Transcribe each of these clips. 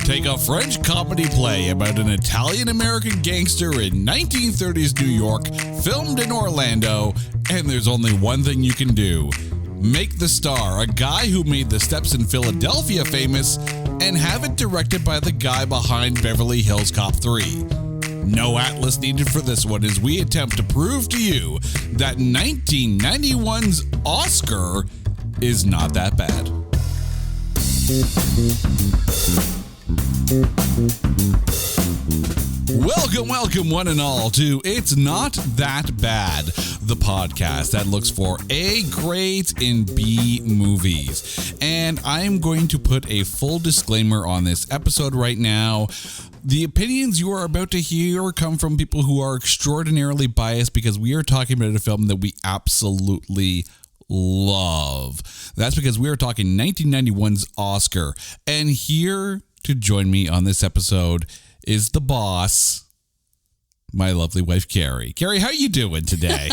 Take a French comedy play about an Italian-American gangster in 1930s New York, filmed in Orlando, and there's only one thing you can do. Make the star a guy who made The Steps in Philadelphia famous, and have it directed by the guy behind Beverly Hills Cop 3. No atlas needed for this one as we attempt to prove to you that 1991's Oscar is not that bad. Welcome one and all to It's Not That Bad, the podcast that looks for A grades in B movies. And I'm going to put a full disclaimer on this episode right now. The opinions you are about to hear come from people who are extraordinarily biased because we are talking about a film that we absolutely love. That's because we are talking 1991's Oscar. And here to join me on this episode is the boss, my lovely wife, Carrie. Carrie, how are you doing today?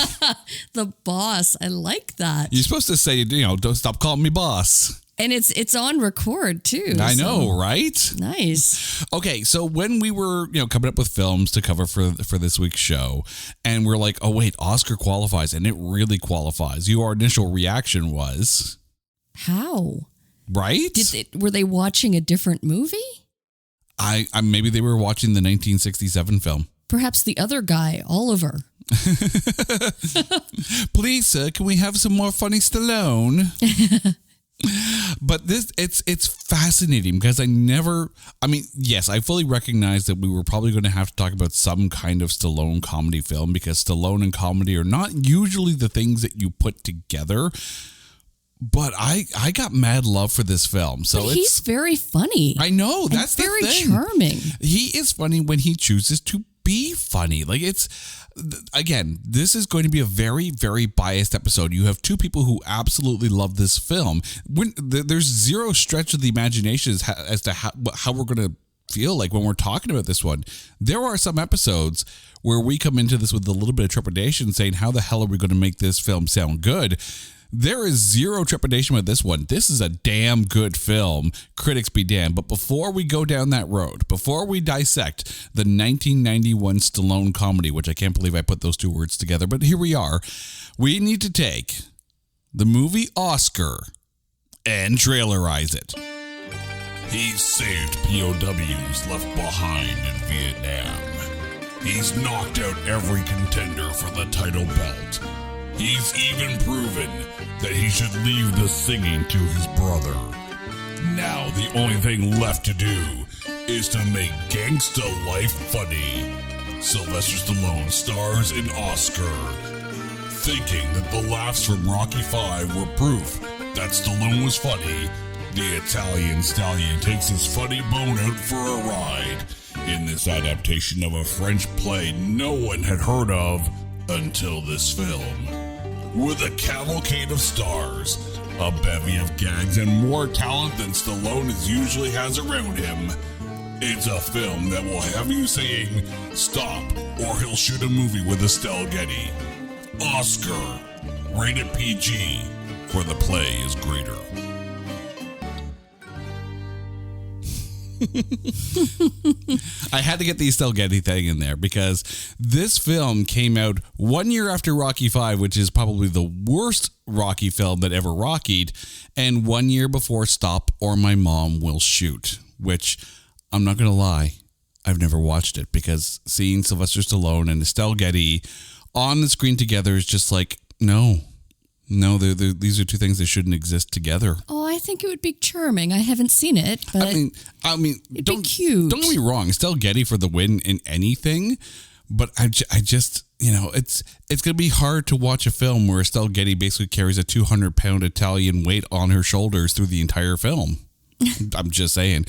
The boss. I like that. You're supposed to say, don't stop calling me boss. And it's on record too. I know, right? Nice. Okay, so when we were, coming up with films to cover for this week's show, and we're like, oh wait, Oscar qualifies, and it really qualifies. Your initial reaction was, how? Right? Were they watching a different movie? I maybe they were watching the 1967 film. Perhaps the other guy, Oliver. Please, sir, can we have some more funny Stallone? But it's fascinating because yes, I fully recognize that we were probably going to have to talk about some kind of Stallone comedy film because Stallone and comedy are not usually the things that you put together. But I got mad love for this film. So he's very funny. I know, that's the thing. Very charming. He is funny when he chooses to be funny. Like this is going to be a very, very biased episode. You have two people who absolutely love this film. There's zero stretch of the imagination as to how we're going to feel like when we're talking about this one. There are some episodes where we come into this with a little bit of trepidation saying, how the hell are we going to make this film sound good? There is zero trepidation with this one. This is a damn good film. Critics be damned. But before we go down that road, before we dissect the 1991 Stallone comedy, which I can't believe I put those two words together, but here we are, we need to take the movie Oscar and trailerize it. He's saved POWs left behind in Vietnam. He's knocked out every contender for the title belt. He's even proven that he should leave the singing to his brother. Now the only thing left to do is to make gangsta life funny. Sylvester Stallone stars in Oscar, thinking that the laughs from Rocky V were proof that Stallone was funny. The Italian stallion takes his funny bone out for a ride in this adaptation of a French play no one had heard of until this film. With a cavalcade of stars, a bevy of gags, and more talent than Stallone usually has around him, it's a film that will have you saying, stop, or he'll shoot a movie with Estelle Getty. Oscar, rated PG, for the play is greater. I had to get the Estelle Getty thing in there because this film came out 1 year after Rocky V, which is probably the worst Rocky film that ever rockied, and 1 year before Stop or My Mom Will Shoot, which I'm not going to lie, I've never watched it because seeing Sylvester Stallone and Estelle Getty on the screen together is just like, no, these are two things that shouldn't exist together. Oh, I think it would be charming. I haven't seen it, but I mean, it'd be cute. Don't get me wrong, Estelle Getty for the win in anything, but I just, it's going to be hard to watch a film where Estelle Getty basically carries a 200-pound Italian weight on her shoulders through the entire film. I'm just saying.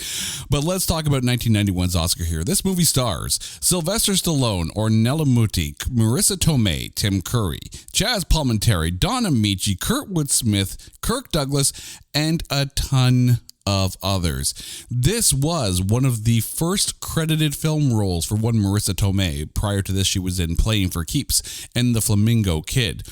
But let's talk about 1991's Oscar here. This movie stars Sylvester Stallone, Ornella Muti, Marissa Tomei, Tim Curry, Chaz Palminteri, Don Amici, Kurtwood Smith, Kirk Douglas, and a ton of others. This was one of the first credited film roles for one Marissa Tomei. Prior to this, she was in Playing for Keeps and The Flamingo Kid.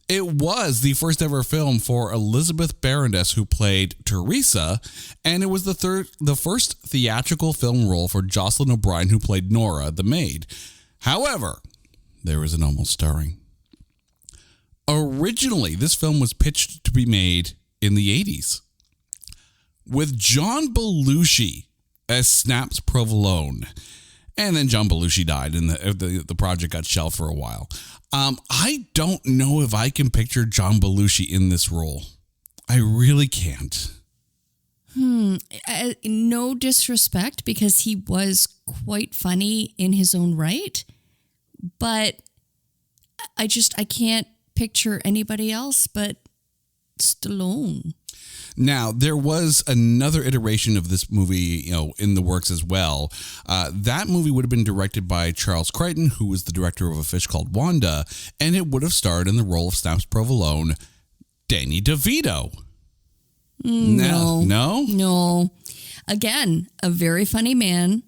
It was the first ever film for Elizabeth Barrandess, who played Teresa, and it was the first theatrical film role for Jocelyn O'Brien, who played Nora, the maid. However, there was an almost starring. Originally, this film was pitched to be made in the 80s with John Belushi as Snaps Provolone. And then John Belushi died and the project got shelved for a while. I don't know if I can picture John Belushi in this role. I really can't. No disrespect, because he was quite funny in his own right. But I can't picture anybody else but Stallone. Now, there was another iteration of this movie, in the works as well. That movie would have been directed by Charles Crichton, who was the director of A Fish Called Wanda, and it would have starred in the role of Snaps Provolone, Danny DeVito. No. Again, a very funny man.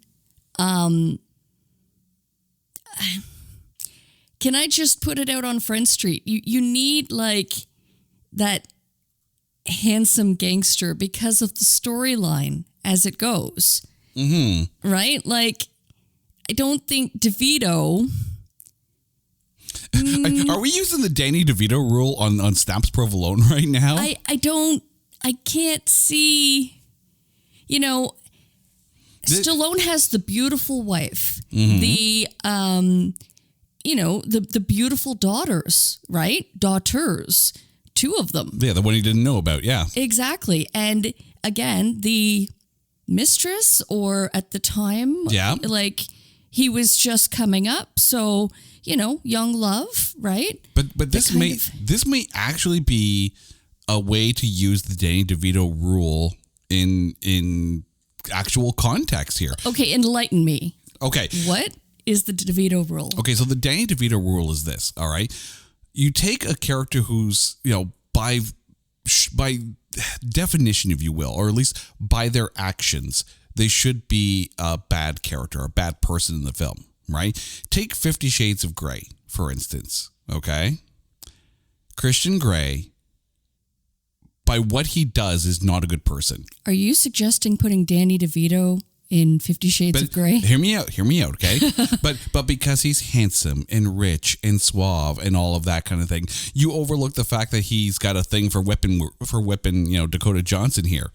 Can I just put it out on Front Street? You need like that handsome gangster because of the storyline as it goes. Mm-hmm. Right? Like, I don't think DeVito. Are we using the Danny DeVito rule on Snaps Provolone right now? I can't see, Stallone has the beautiful wife, mm-hmm. The beautiful daughters, right? Daughters, 2 of them. Yeah, the one he didn't know about, yeah. Exactly. And again, the mistress, or at the time, like he was just coming up. So, young love, right? But this may actually be a way to use the Danny DeVito rule in actual context here. Okay, enlighten me. Okay. What is the DeVito rule? Okay, so the Danny DeVito rule is this, all right? You take a character who's, by definition, if you will, or at least by their actions, they should be a bad character, a bad person in the film, right? Take 50 Shades of Grey, for instance, okay? Christian Grey, by what he does, is not a good person. Are you suggesting putting Danny DeVito in 50 Shades of Grey? Hear me out, okay? but because he's handsome and rich and suave and all of that kind of thing, you overlook the fact that he's got a thing for whipping Dakota Johnson here.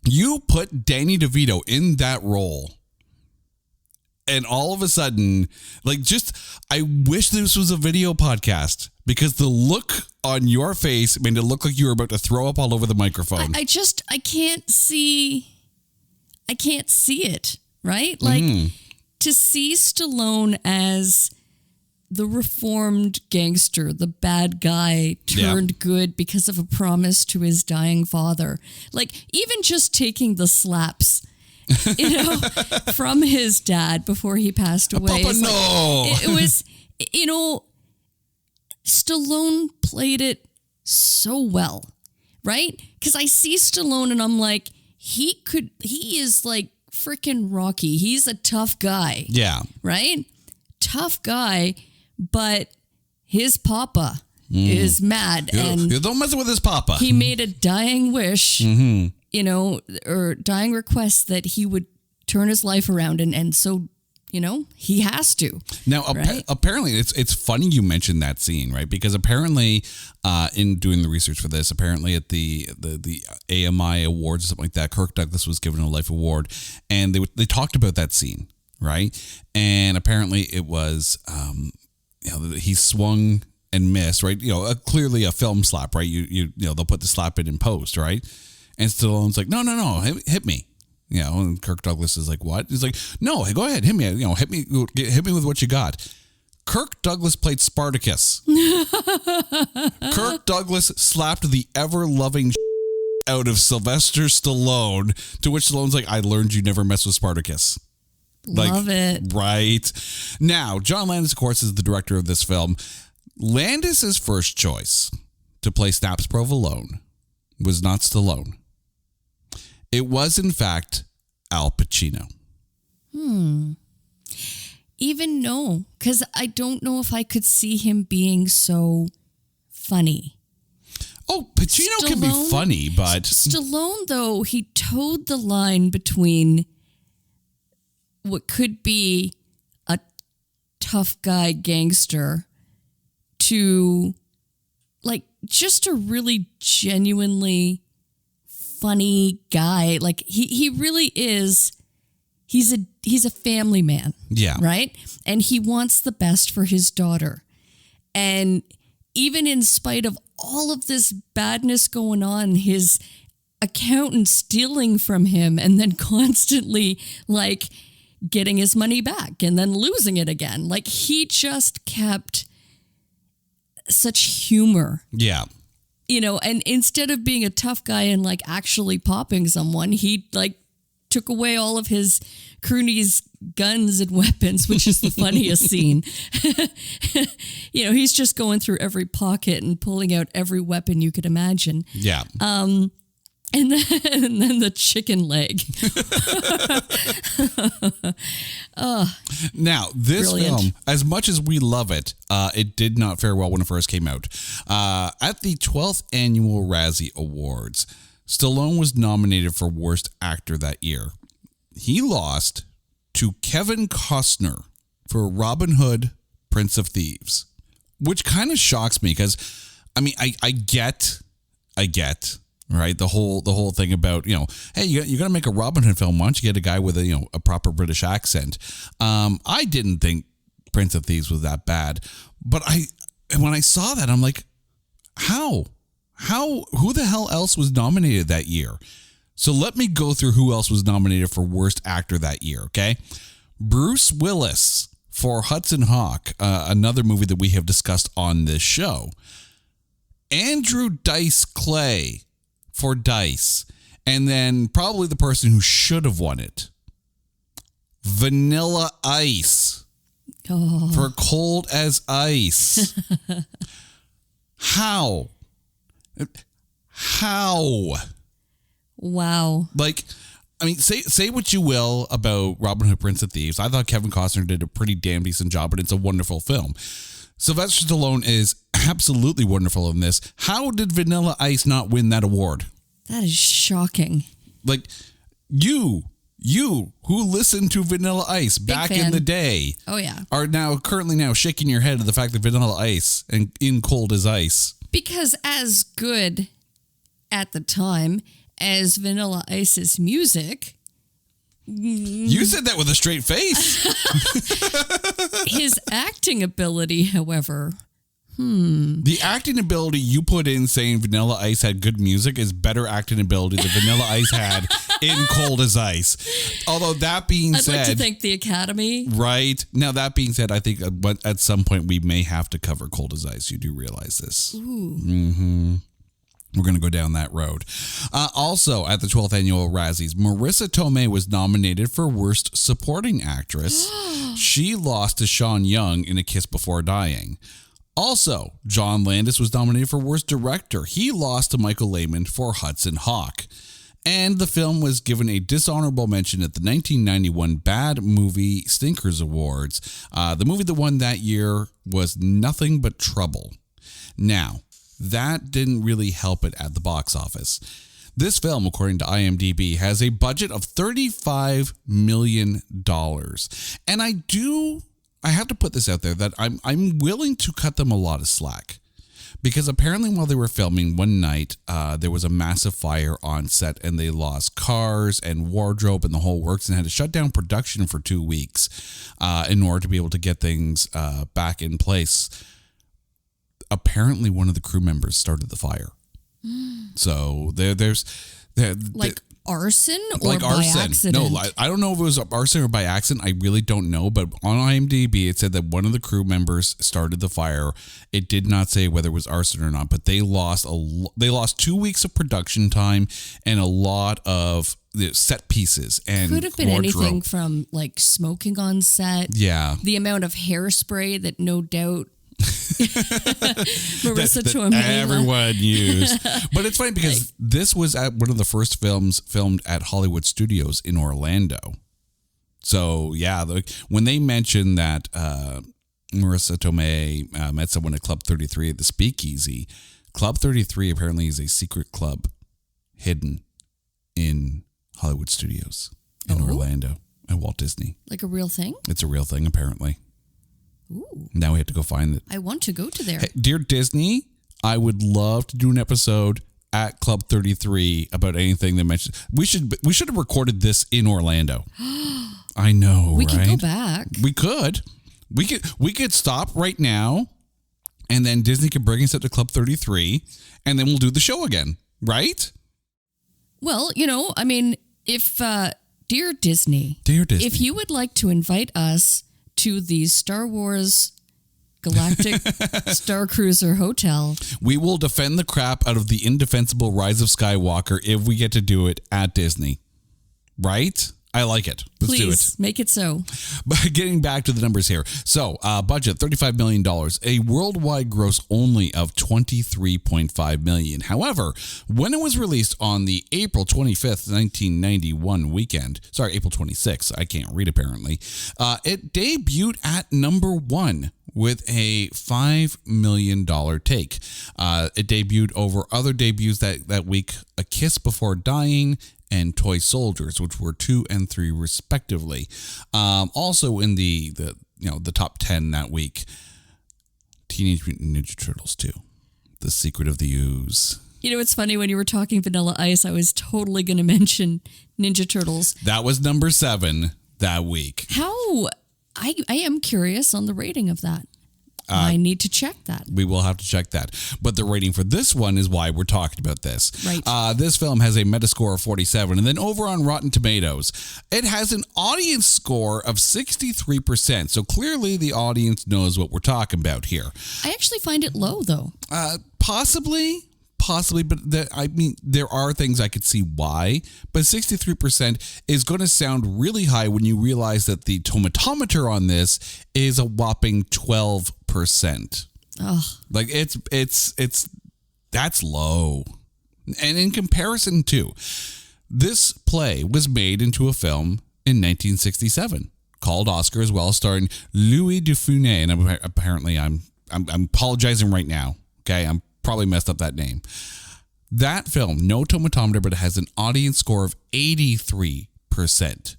You put Danny DeVito in that role, and all of a sudden, I wish this was a video podcast, because the look on your face made it look like you were about to throw up all over the microphone. I can't see it, right? Like, to see Stallone as the reformed gangster, the bad guy turned good because of a promise to his dying father. Like, even just taking the slaps, from his dad before he passed away. Papa, no! It was, Stallone played it so well, right? Because I see Stallone and I'm like, he is like freaking Rocky. He's a tough guy. Yeah. Right? Tough guy, but his papa is mad. And don't mess with his papa. He made a dying wish, or dying request that he would turn his life around. And so, he has to. Now, right? Apparently, it's funny you mentioned that scene, right? Because apparently, in doing the research for this, apparently at the AMI Awards or something like that, Kirk Douglas was given a life award, and they talked about that scene, right? And apparently, it was he swung and missed, right? Clearly a film slap, right? They'll put the slap in post, right? And Stallone's like, no, hit me. And Kirk Douglas is like, what? He's like, no, go ahead, hit me. Hit me with what you got. Kirk Douglas played Spartacus. Kirk Douglas slapped the ever-loving out of Sylvester Stallone, to which Stallone's like, I learned you never mess with Spartacus. Love it. Right. Now, John Landis, of course, is the director of this film. Landis' first choice to play Snaps Provolone was not Stallone. It was, in fact, Al Pacino. Even no, because I don't know if I could see him being so funny. Oh, Pacino can be funny, but... Stallone, though, he towed the line between what could be a tough guy gangster to, like, just a really genuinely funny guy. Like, he really is... He's a family man. Yeah. Right? And he wants the best for his daughter. And even in spite of all of this badness going on, his accountant stealing from him and then constantly like getting his money back and then losing it again. Like he just kept such humor. Yeah. You know, and instead of being a tough guy and like actually popping someone, he like took away all of his cronies' guns and weapons, which is the funniest scene. You know, he's just going through every pocket and pulling out every weapon you could imagine. Yeah. And then the chicken leg. Now, this Brilliant. film, as much as we love it, it did not fare well when it first came out. At the 12th Annual Razzie Awards, Stallone was nominated for Worst Actor that year. He lost to Kevin Costner for Robin Hood, Prince of Thieves, which kind of shocks me because, I mean, I get, right? The whole thing about, you know, hey, you're going to make a Robin Hood film. Why don't you get a guy with a proper British accent? I didn't think Prince of Thieves was that bad, but when I saw that, I'm like, who the hell else was nominated that year? So let me go through who else was nominated for Worst Actor that year, okay? Bruce Willis for Hudson Hawk, another movie that we have discussed on this show. Andrew Dice Clay for Dice. And then probably the person who should have won it, Vanilla Ice for Cold as Ice. How? Wow. Like, I mean, say what you will about Robin Hood, Prince of Thieves. I thought Kevin Costner did a pretty damn decent job, but it's a wonderful film. Sylvester Stallone is absolutely wonderful in this. How did Vanilla Ice not win that award? That is shocking. Like, you who listened to Vanilla Ice back in the day, oh yeah, are currently shaking your head at the fact that Vanilla Ice and In Cold as Ice. Because as good at the time as Vanilla Ice's music. You said that with a straight face. His acting ability, however. The acting ability you put in saying Vanilla Ice had good music is better acting ability than Vanilla Ice had in Cold as Ice. Although that being said... I'd like to thank the Academy. Right. Now, that being said, I think at some point we may have to cover Cold as Ice. You do realize this. Ooh. Mm-hmm. We're going to go down that road. Also, at the 12th Annual Razzies, Marissa Tomei was nominated for Worst Supporting Actress. She lost to Sean Young in A Kiss Before Dying. Also, John Landis was nominated for Worst Director. He lost to Michael Lehmann for Hudson Hawk. And the film was given a dishonorable mention at the 1991 Bad Movie Stinkers Awards. The movie that won that year was Nothing But Trouble. Now, that didn't really help it at the box office. This film, according to IMDb, has a budget of $35 million. And I have to put this out there that I'm willing to cut them a lot of slack. Because apparently while they were filming one night, there was a massive fire on set and they lost cars and wardrobe and the whole works and had to shut down production for 2 weeks in order to be able to get things back in place. Apparently one of the crew members started the fire. So there's arson or like by arson. accident? No, I don't know if it was arson or by accident. I really don't know. But on IMDb, it said that one of the crew members started the fire. It did not say whether it was arson or not, but they lost 2 weeks of production time and a lot of set pieces and could have been wardrobe. Anything from like smoking on set. Yeah. The amount of hairspray that no doubt Marissa Tomei. Everyone used. But it's funny because this was at one of the first films filmed at Hollywood Studios in Orlando. So, yeah, when they mentioned that Marissa Tomei met someone at Club 33 at the Speakeasy, Club 33 apparently is a secret club hidden in Hollywood Studios in Orlando at Walt Disney. Like a real thing? It's a real thing, apparently. Ooh. Now we have to go find it. I want to go to there. Hey, dear Disney, I would love to do an episode at Club 33 about anything that mentions. We should have recorded this in Orlando. I know, we right? could go back. We could. We could stop right now, and then Disney could bring us up to Club 33, and then we'll do the show again, right? Well, I mean, if dear Disney, if you would like to invite us to the Star Wars Galactic Star Cruiser Hotel, we will defend the crap out of the indefensible Rise of Skywalker if we get to do it at Disney. Right? I like it. Let's do it. Please make it so. But getting back to the numbers here. So, budget $35 million, a worldwide gross only of $23.5 million. However, when it was released on the April 25th, 1991 weekend, April 26th, I can't read apparently, it debuted at number 1 with a $5 million take. It debuted over other debuts that week, A Kiss Before Dying and Toy Soldiers, which were 2 and 3 respectively. Also in the top 10 that week, Teenage Mutant Ninja Turtles 2, The Secret of the Ooze. It's funny, when you were talking Vanilla Ice, I was totally going to mention Ninja Turtles. That was number 7 that week. How? I am curious on the rating of that. I need to check that. We will have to check that. But the rating for this one is why we're talking about this. Right. This film has a Metascore of 47. And then over on Rotten Tomatoes, it has an audience score of 63%. So clearly the audience knows what we're talking about here. I actually find it low, though. Possibly, but there are things I could see why. But 63% is going to sound really high when you realize that the tomatometer on this is a whopping 12%. Ugh. Like it's that's low. And in comparison to, this play was made into a film in 1967 called Oscar as well, starring Louis Dufournet, and apparently I'm apologizing right now. Okay, I'm probably messed up that name. That film, no tomatometer, but it has an audience score of 83%.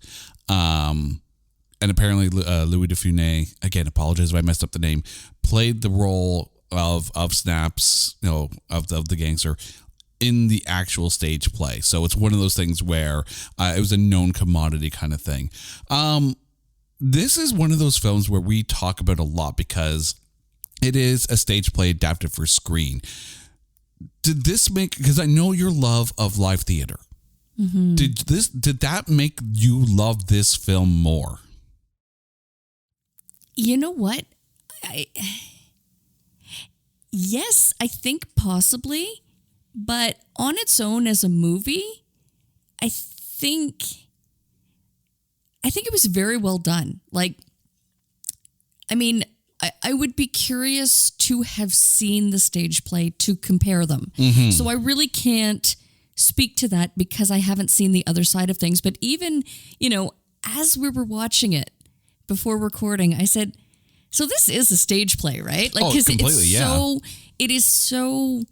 And apparently Louis Dufournet, again, apologize if I messed up the name, played the role of Snaps, of the gangster in the actual stage play. So it's one of those things where it was a known commodity kind of thing. This is one of those films where we talk about a lot because it is a stage play adapted for screen. Did this make, because I know your love of live theater, did that make you love this film more? You know what? Yes, I think possibly, but on its own as a movie, I think it was very well done. Like, I mean, I would be curious to have seen the stage play to compare them. Mm-hmm. So I really can't speak to that because I haven't seen the other side of things. But even, as we were watching it before recording, I said, so this is a stage play, right? Like, because it is so,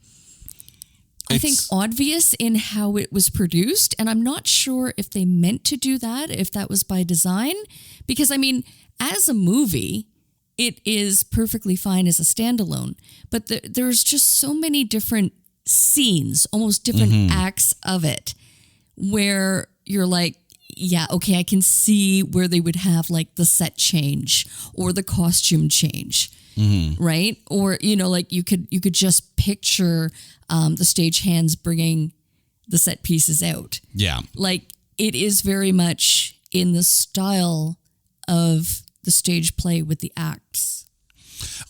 I think, obvious in how it was produced. And I'm not sure if they meant to do that, if that was by design. Because, I mean, as a movie, it is perfectly fine as a standalone. But there's just so many different scenes, almost different acts of it, where you're like, yeah, okay, I can see where they would have like the set change or the costume change, right? Or, like you could just picture the stagehands bringing the set pieces out. Yeah. Like, it is very much in the style of the stage play with the acts.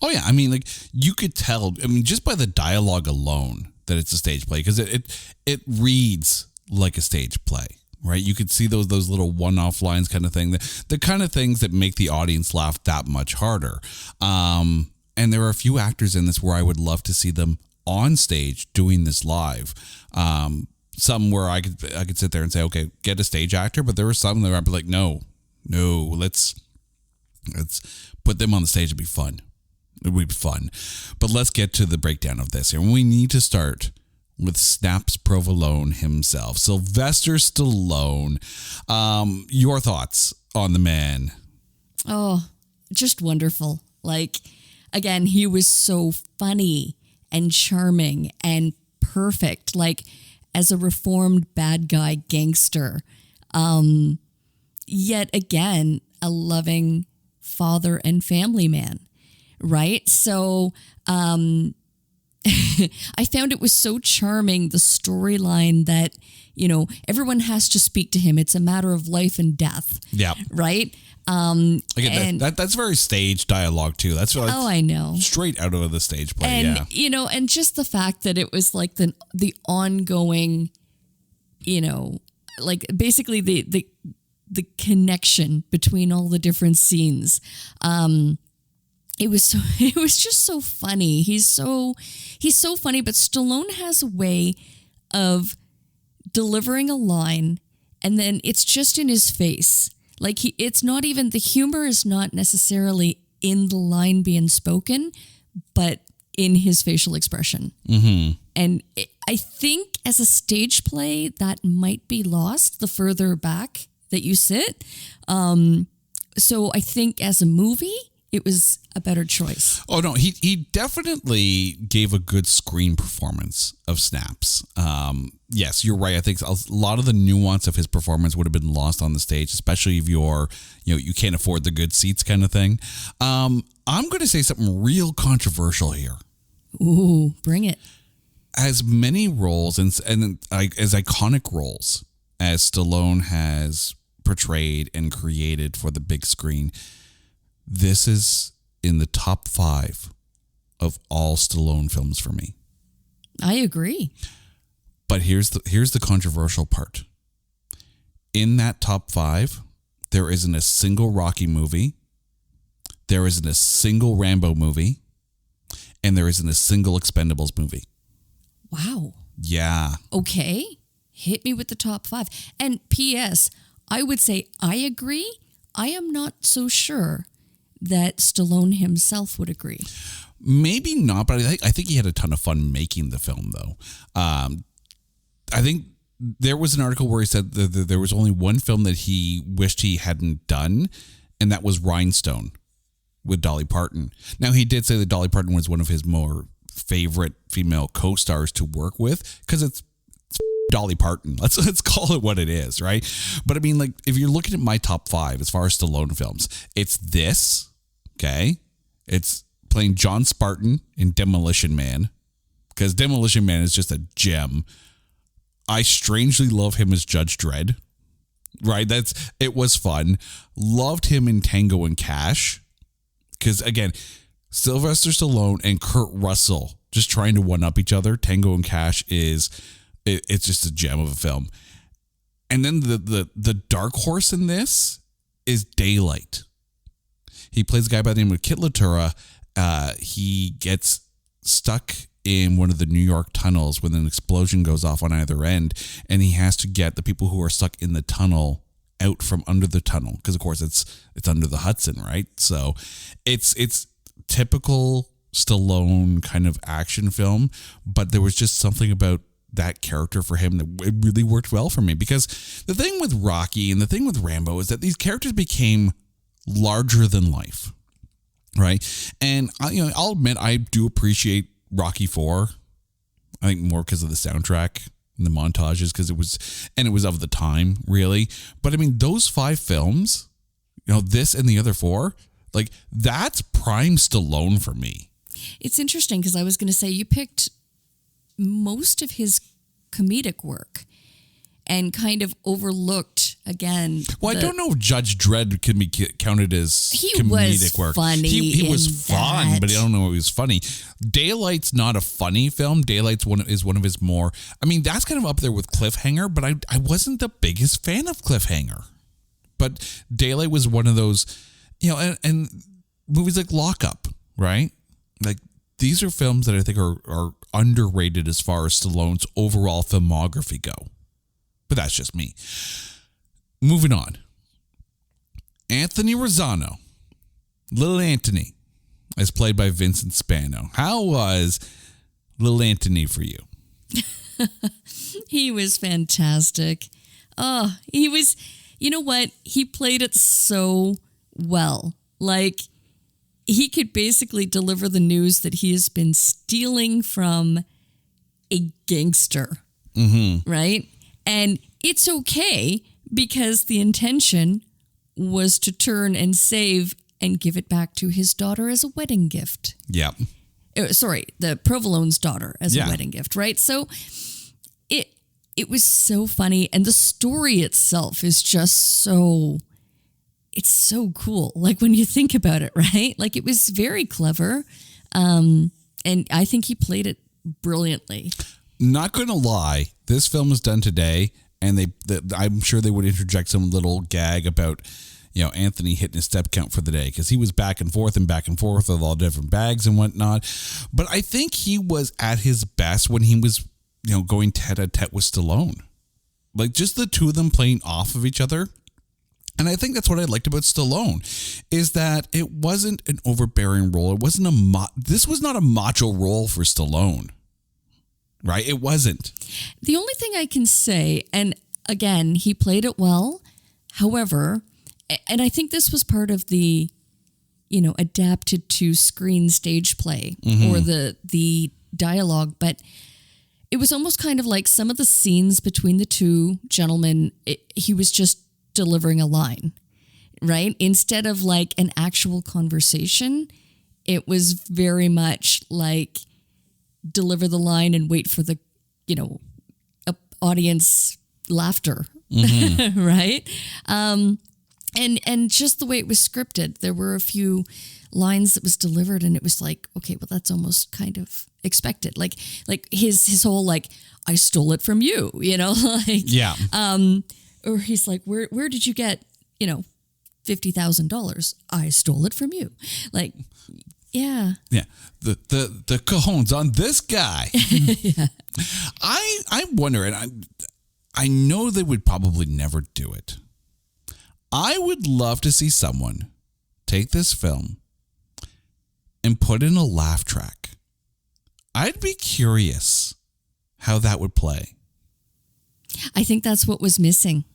Oh, yeah. I mean, like, you could tell, just by the dialogue alone that it's a stage play, because it reads like a stage play. Right, you could see those little one-off lines, kind of thing. The kind of things that make the audience laugh that much harder. And And there are a few actors in this where I would love to see them on stage doing this live. Some where I could sit there and say, okay, get a stage actor, but there were some where I'd be like, no, let's put them on the stage. It'd be fun. It would be fun. But let's get to the breakdown of this here. We need to start with Snaps Provolone himself, Sylvester Stallone. Your thoughts on the man? Oh, just wonderful. Like, again, he was so funny and charming and perfect, like as a reformed bad guy gangster. Yet again, a loving father and family man, right? So I found it was so charming, the storyline that, everyone has to speak to him. It's a matter of life and death. Yeah. Right? Again, that's very stage dialogue too. That's like, I know, straight out of the stage play. And and just the fact that it was like the ongoing, like basically the connection between all the different scenes. It was just so funny. He's so funny, but Stallone has a way of delivering a line and then it's just in his face. Like it's not even, the humor is not necessarily in the line being spoken, but in his facial expression. Mm-hmm. And I think as a stage play, that might be lost the further back that you sit. So I think as a movie, it was a better choice. Oh, no, he definitely gave a good screen performance of Snaps. Yes, you're right. I think a lot of the nuance of his performance would have been lost on the stage, especially if you can't afford the good seats kind of thing. I'm going to say something real controversial here. Ooh, bring it. As many roles and as iconic roles as Stallone has portrayed and created for the big screen, this is in the top 5 of all Stallone films for me. I agree. But here's the controversial part. In that top 5, there isn't a single Rocky movie, there isn't a single Rambo movie, and there isn't a single Expendables movie. Wow. Yeah. Okay. Hit me with the top 5. And P.S., I would say I agree. I am not so sure that Stallone himself would agree. Maybe not, but I think he had a ton of fun making the film, though. I think there was an article where he said that there was only one film that he wished he hadn't done, and that was Rhinestone with Dolly Parton. Now, he did say that Dolly Parton was one of his more favorite female co-stars to work with because it's Dolly Parton. Let's call it what it is, right? But I mean, like, if you're looking at my top 5 as far as Stallone films, it's this, okay? It's playing John Spartan in Demolition Man, because Demolition Man is just a gem. I strangely love him as Judge Dredd, right? It was fun. Loved him in Tango and Cash, because again, Sylvester Stallone and Kurt Russell just trying to one up each other. Tango and Cash it's just a gem of a film. And then the dark horse in this is Daylight. He plays a guy by the name of Kit Latura. He gets stuck in one of the New York tunnels when an explosion goes off on either end, and he has to get the people who are stuck in the tunnel out from under the tunnel, because of course it's under the Hudson, right? So it's typical Stallone kind of action film, but there was just something about that character for him that it really worked well for me, because the thing with Rocky and the thing with Rambo is that these characters became larger than life, right? And I'll admit I do appreciate Rocky 4. I think more because of the soundtrack and the montages, because it was of the time, really. But I mean, those 5 films, this and the other 4, like, that's prime Stallone for me. It's interesting because I was going to say you picked most of his comedic work and kind of overlooked, again. Well, I don't know if Judge Dredd can be counted as comedic work. He was fun, but I don't know if he was funny. Daylight's not a funny film. Daylight's one of his more, I mean, that's kind of up there with Cliffhanger, but I wasn't the biggest fan of Cliffhanger. But Daylight was one of those, and movies like Lock Up, right? Like, these are films that I think are underrated as far as Stallone's overall filmography go. But that's just me. Moving on. Anthony Rosano, Little Anthony, as played by Vincent Spano. How was Little Anthony for you? He was fantastic. Oh, he was, you know what? He played it so well. Like, he could basically deliver the news that he has been stealing from a gangster, right? And it's okay because the intention was to turn and save and give it back to his daughter as a wedding gift. Yeah. Sorry, the Provolone's daughter as a wedding gift, right? So it was so funny, and the story itself is just so, it's so cool. Like, when you think about it, right? Like, it was very clever, and I think he played it brilliantly. Not going to lie, this film was done today, and I'm sure they would interject some little gag about, Anthony hitting his step count for the day, because he was back and forth with all different bags and whatnot. But I think he was at his best when he was, going tete-a-tete with Stallone. Like, just the two of them playing off of each other. And I think that's what I liked about Stallone, is that it wasn't an overbearing role. It wasn't this was not a macho role for Stallone. Right? It wasn't. The only thing I can say, and again, he played it well. However, and I think this was part of the, adapted to screen stage play or the dialogue, but it was almost kind of like some of the scenes between the two gentlemen, he was just delivering a line, right? Instead of like an actual conversation, it was very much like deliver the line and wait for the, audience laughter, right? And just the way it was scripted, there were a few lines that was delivered, and it was like, okay, well, that's almost kind of expected. Like his whole like, I stole it from you, like yeah. Or he's like, where did you get, $50,000? I stole it from you. Like, yeah. Yeah. The cojones on this guy. Yeah. I wonder, and I know they would probably never do it. I would love to see someone take this film and put in a laugh track. I'd be curious how that would play. I think that's what was missing.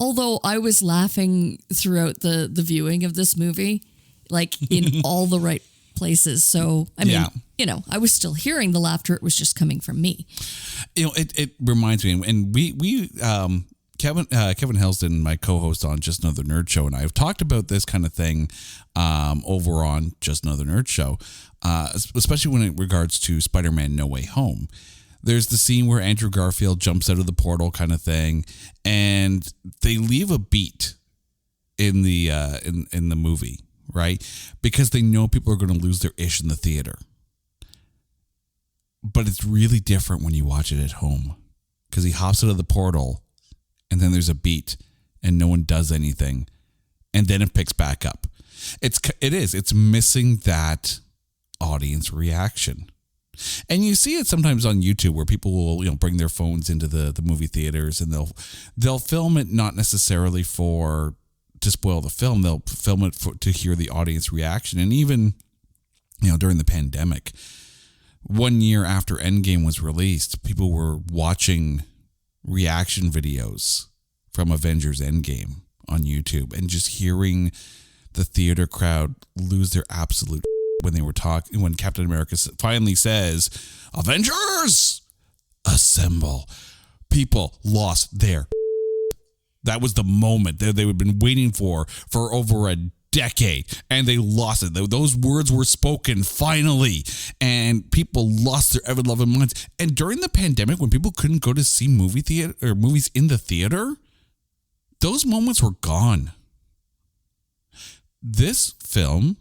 Although I was laughing throughout the viewing of this movie, like in all the right places. So, I mean, I was still hearing the laughter. It was just coming from me. It reminds me, and we Kevin Helston, my co-host on Just Another Nerd Show, and I have talked about this kind of thing over on Just Another Nerd Show, especially when it regards to Spider-Man No Way Home. There's the scene where Andrew Garfield jumps out of the portal kind of thing, and they leave a beat in the in the movie, right? Because they know people are going to lose their ish in the theater. But it's really different when you watch it at home, because he hops out of the portal, and then there's a beat, and no one does anything, and then it picks back up. It's missing that audience reaction. And you see it sometimes on YouTube where people will, bring their phones into the movie theaters, and they'll film it not necessarily to spoil the film. They'll film it to hear the audience reaction. And even, during the pandemic, 1 year after Endgame was released, people were watching reaction videos from Avengers Endgame on YouTube, and just hearing the theater crowd lose their absolute when Captain America finally says, "Avengers, assemble." People lost their. That was the moment that they had been waiting for over a decade, and they lost it. Those words were spoken finally, and people lost their ever-loving minds. And during the pandemic, when people couldn't go to see movies in the theater, those moments were gone. This film,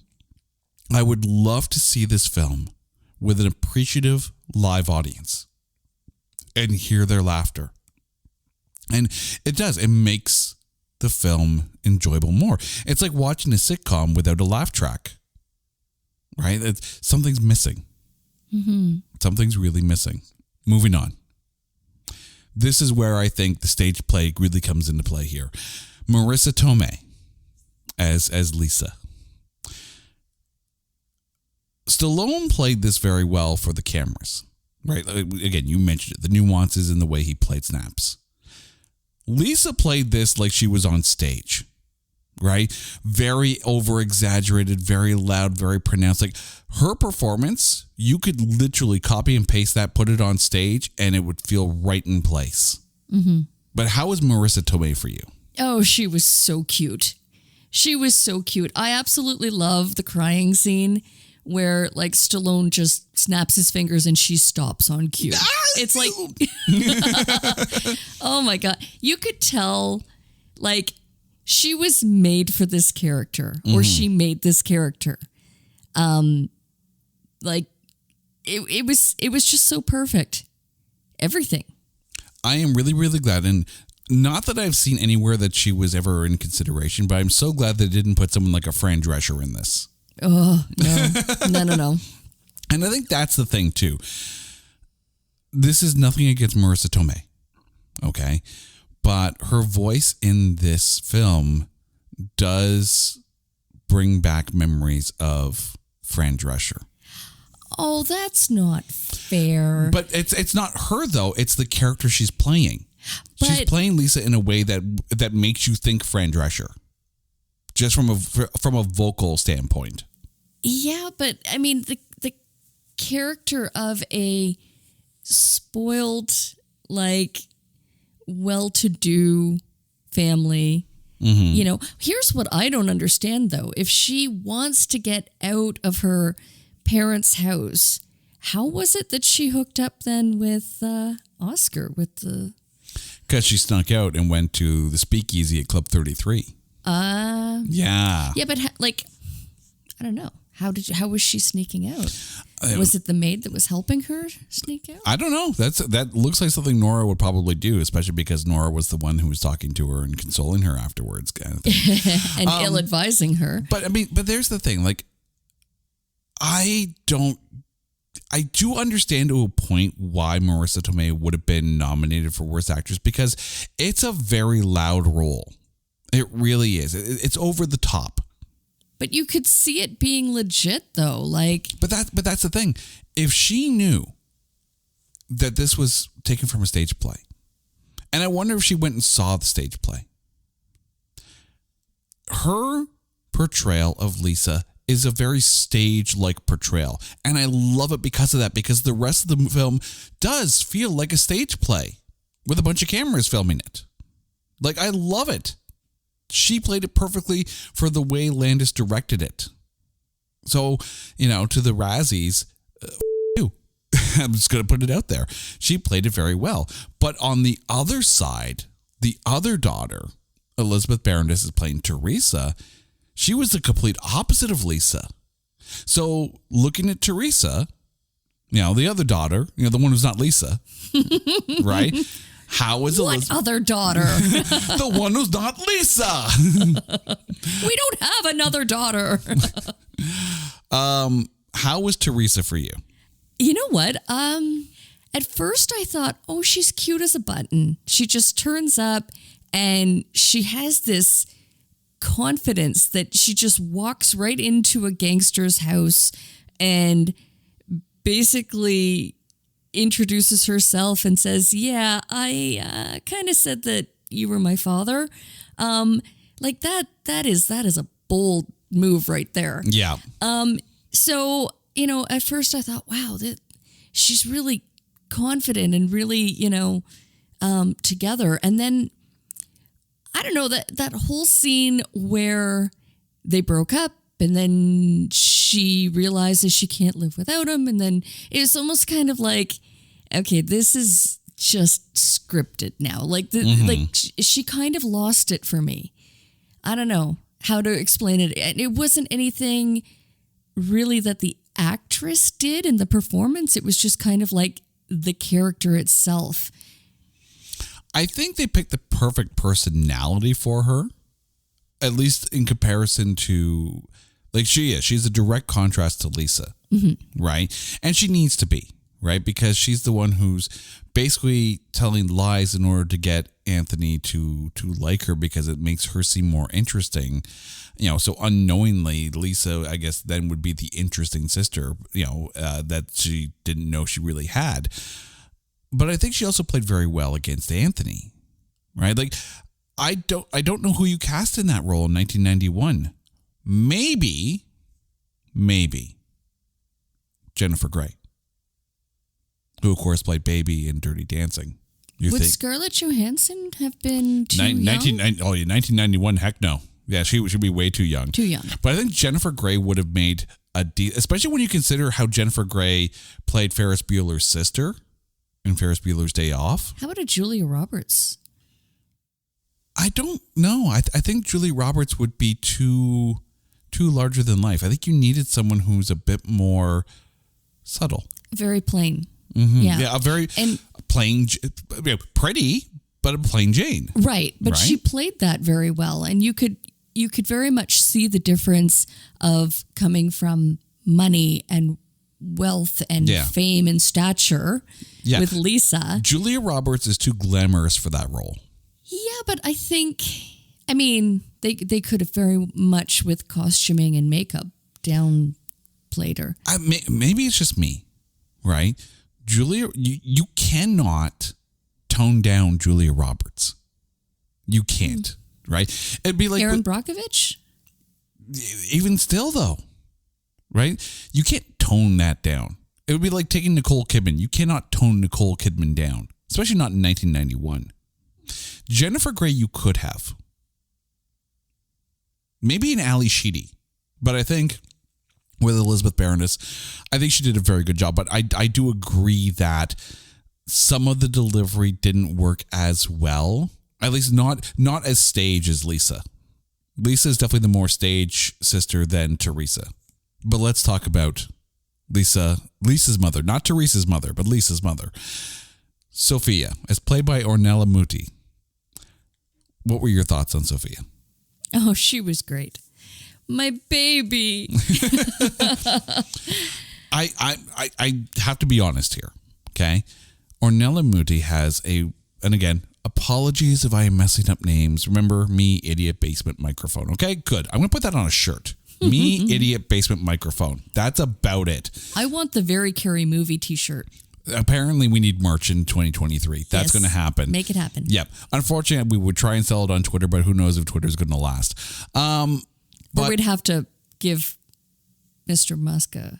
I would love to see this film with an appreciative live audience and hear their laughter. And it does. It makes the film enjoyable more. It's like watching a sitcom without a laugh track. right? Something's missing. Something's really missing. Moving on. This is where I think the stage play really comes into play here. Marissa Tomei as Lisa. Stallone played this very well for the cameras, right? Again, you mentioned it, the nuances in the way he played snaps. Lisa played this like she was on stage, right? Very over-exaggerated, very loud, very pronounced. Like her performance, you could literally copy and paste that, put it on stage, and it would feel right in place. But how was Marissa Tomei for you? Oh, she was so cute. She was so cute. I absolutely love the crying scene where like Stallone just snaps his fingers and she stops on cue. It's like, oh my God. You could tell like she was made for this character or she made this character. Like it was just so perfect. Everything. I am really, really glad. And not that I've seen anywhere that she was ever in consideration, but I'm so glad they didn't put someone like a Fran Drescher in this. Oh, no. No. And I think that's the thing, too. This is nothing against Marissa Tomei, okay? But her voice in this film does bring back memories of Fran Drescher. Oh, that's not fair. But it's not her, though. It's the character she's playing. She's playing Lisa in a way that makes you think Fran Drescher. Just from a vocal standpoint. Yeah, but I mean the character of a spoiled, like well-to-do family. You know, here's what I don't understand though. If she wants to get out of her parents' house, how was it that she hooked up then with Oscar Because she snuck out and went to the speakeasy at Club 33. Yeah. Yeah, but like, I don't know. How was she sneaking out? Was it the maid that was helping her sneak out? I don't know. That looks like something Nora would probably do, especially because Nora was the one who was talking to her and consoling her afterwards, kind of thing. And ill-advising her. But I mean, there's the thing. Like, I do understand to a point why Marissa Tomei would have been nominated for Worst Actress because it's a very loud role. It really is. It's over the top. But you could see it being legit, though. Like, but that's the thing. If she knew that this was taken from a stage play, and I wonder if she went and saw the stage play, her portrayal of Lisa is a very stage-like portrayal, and I love it because of that. Because the rest of the film does feel like a stage play with a bunch of cameras filming it. Like, I love it. She played it perfectly for the way Landis directed it. So, you know, to the Razzies, you. I'm just going to put it out there. She played it very well. But on the other side, the other daughter, Elizabeth Barrandis, is playing Teresa. She was the complete opposite of Lisa. So looking at Teresa, you know, the other daughter, you know, the one who's not Lisa, right? How is What other daughter? The one who's not Lisa. We don't have another daughter. How was Teresa for you? You know what? At first I thought, oh, she's cute as a button. She just turns up and she has this confidence that she just walks right into a gangster's house and basically introduces herself and says, yeah, I kind of said that you were my father. Like that is a bold move right there. Yeah. So, you know, at first I thought, wow, she's really confident and really, you know, together. And then I don't know, that whole scene where they broke up and then she realizes she can't live without him. And then it's almost kind of like, okay, this is just scripted now. Like, like she kind of lost it for me. I don't know how to explain it. And it wasn't anything really that the actress did in the performance. It was just kind of like the character itself. I think they picked the perfect personality for her, at least in comparison to Like she is. She's a direct contrast to Lisa, right? And she needs to be, right? Because she's the one who's basically telling lies in order to get Anthony to like her because it makes her seem more interesting. So unknowingly, Lisa, I guess, then would be the interesting sister, that she didn't know she really had. But I think she also played very well against Anthony, right? Like, I don't know who you cast in that role in 1991. Maybe Jennifer Grey, who of course played Baby in Dirty Dancing. Would Scarlett Johansson have been too young? 1991, heck no. Yeah, she should be way too young. Too young. But I think Jennifer Grey would have made especially when you consider how Jennifer Grey played Ferris Bueller's sister in Ferris Bueller's Day Off. How about a Julia Roberts? I don't know. I think Julia Roberts would be too larger than life. I think you needed someone who's a bit more subtle. Very plain. Mm-hmm. Yeah, a very plain, pretty, but a plain Jane. Right, but she played that very well, and you could very much see the difference of coming from money and wealth and fame and stature with Lisa. Julia Roberts is too glamorous for that role. Yeah, but I think, they could have very much with costuming and makeup downplayed her. Maybe it's just me, right? Julia, you cannot tone down Julia Roberts. You can't, right? It'd be like Erin Brockovich? Even still, though, right? You can't tone that down. It would be like taking Nicole Kidman. You cannot tone Nicole Kidman down, especially not in 1991. Jennifer Grey, you could have. Maybe an Ali Sheedy. But I think with Elizabeth Baroness, I think she did a very good job. But I do agree that some of the delivery didn't work as well. At least not as stage as Lisa. Lisa is definitely the more stage sister than Teresa. But let's talk about Lisa's mother. Not Teresa's mother, but Lisa's mother. Sophia, as played by Ornella Muti. What were your thoughts on Sophia? Oh, she was great. My baby. I have to be honest here, okay? Ornella Muti has and again, apologies if I am messing up names. Remember, me, idiot, basement microphone. Okay, good. I'm going to put that on a shirt. Me, idiot, basement microphone. That's about it. I want the Very Carey movie t-shirt. Apparently, we need merch in 2023. That's going to happen. Make it happen. Yep. Unfortunately, we would try and sell it on Twitter, but who knows if Twitter's going to last. But we'd have to give Mr. Musk a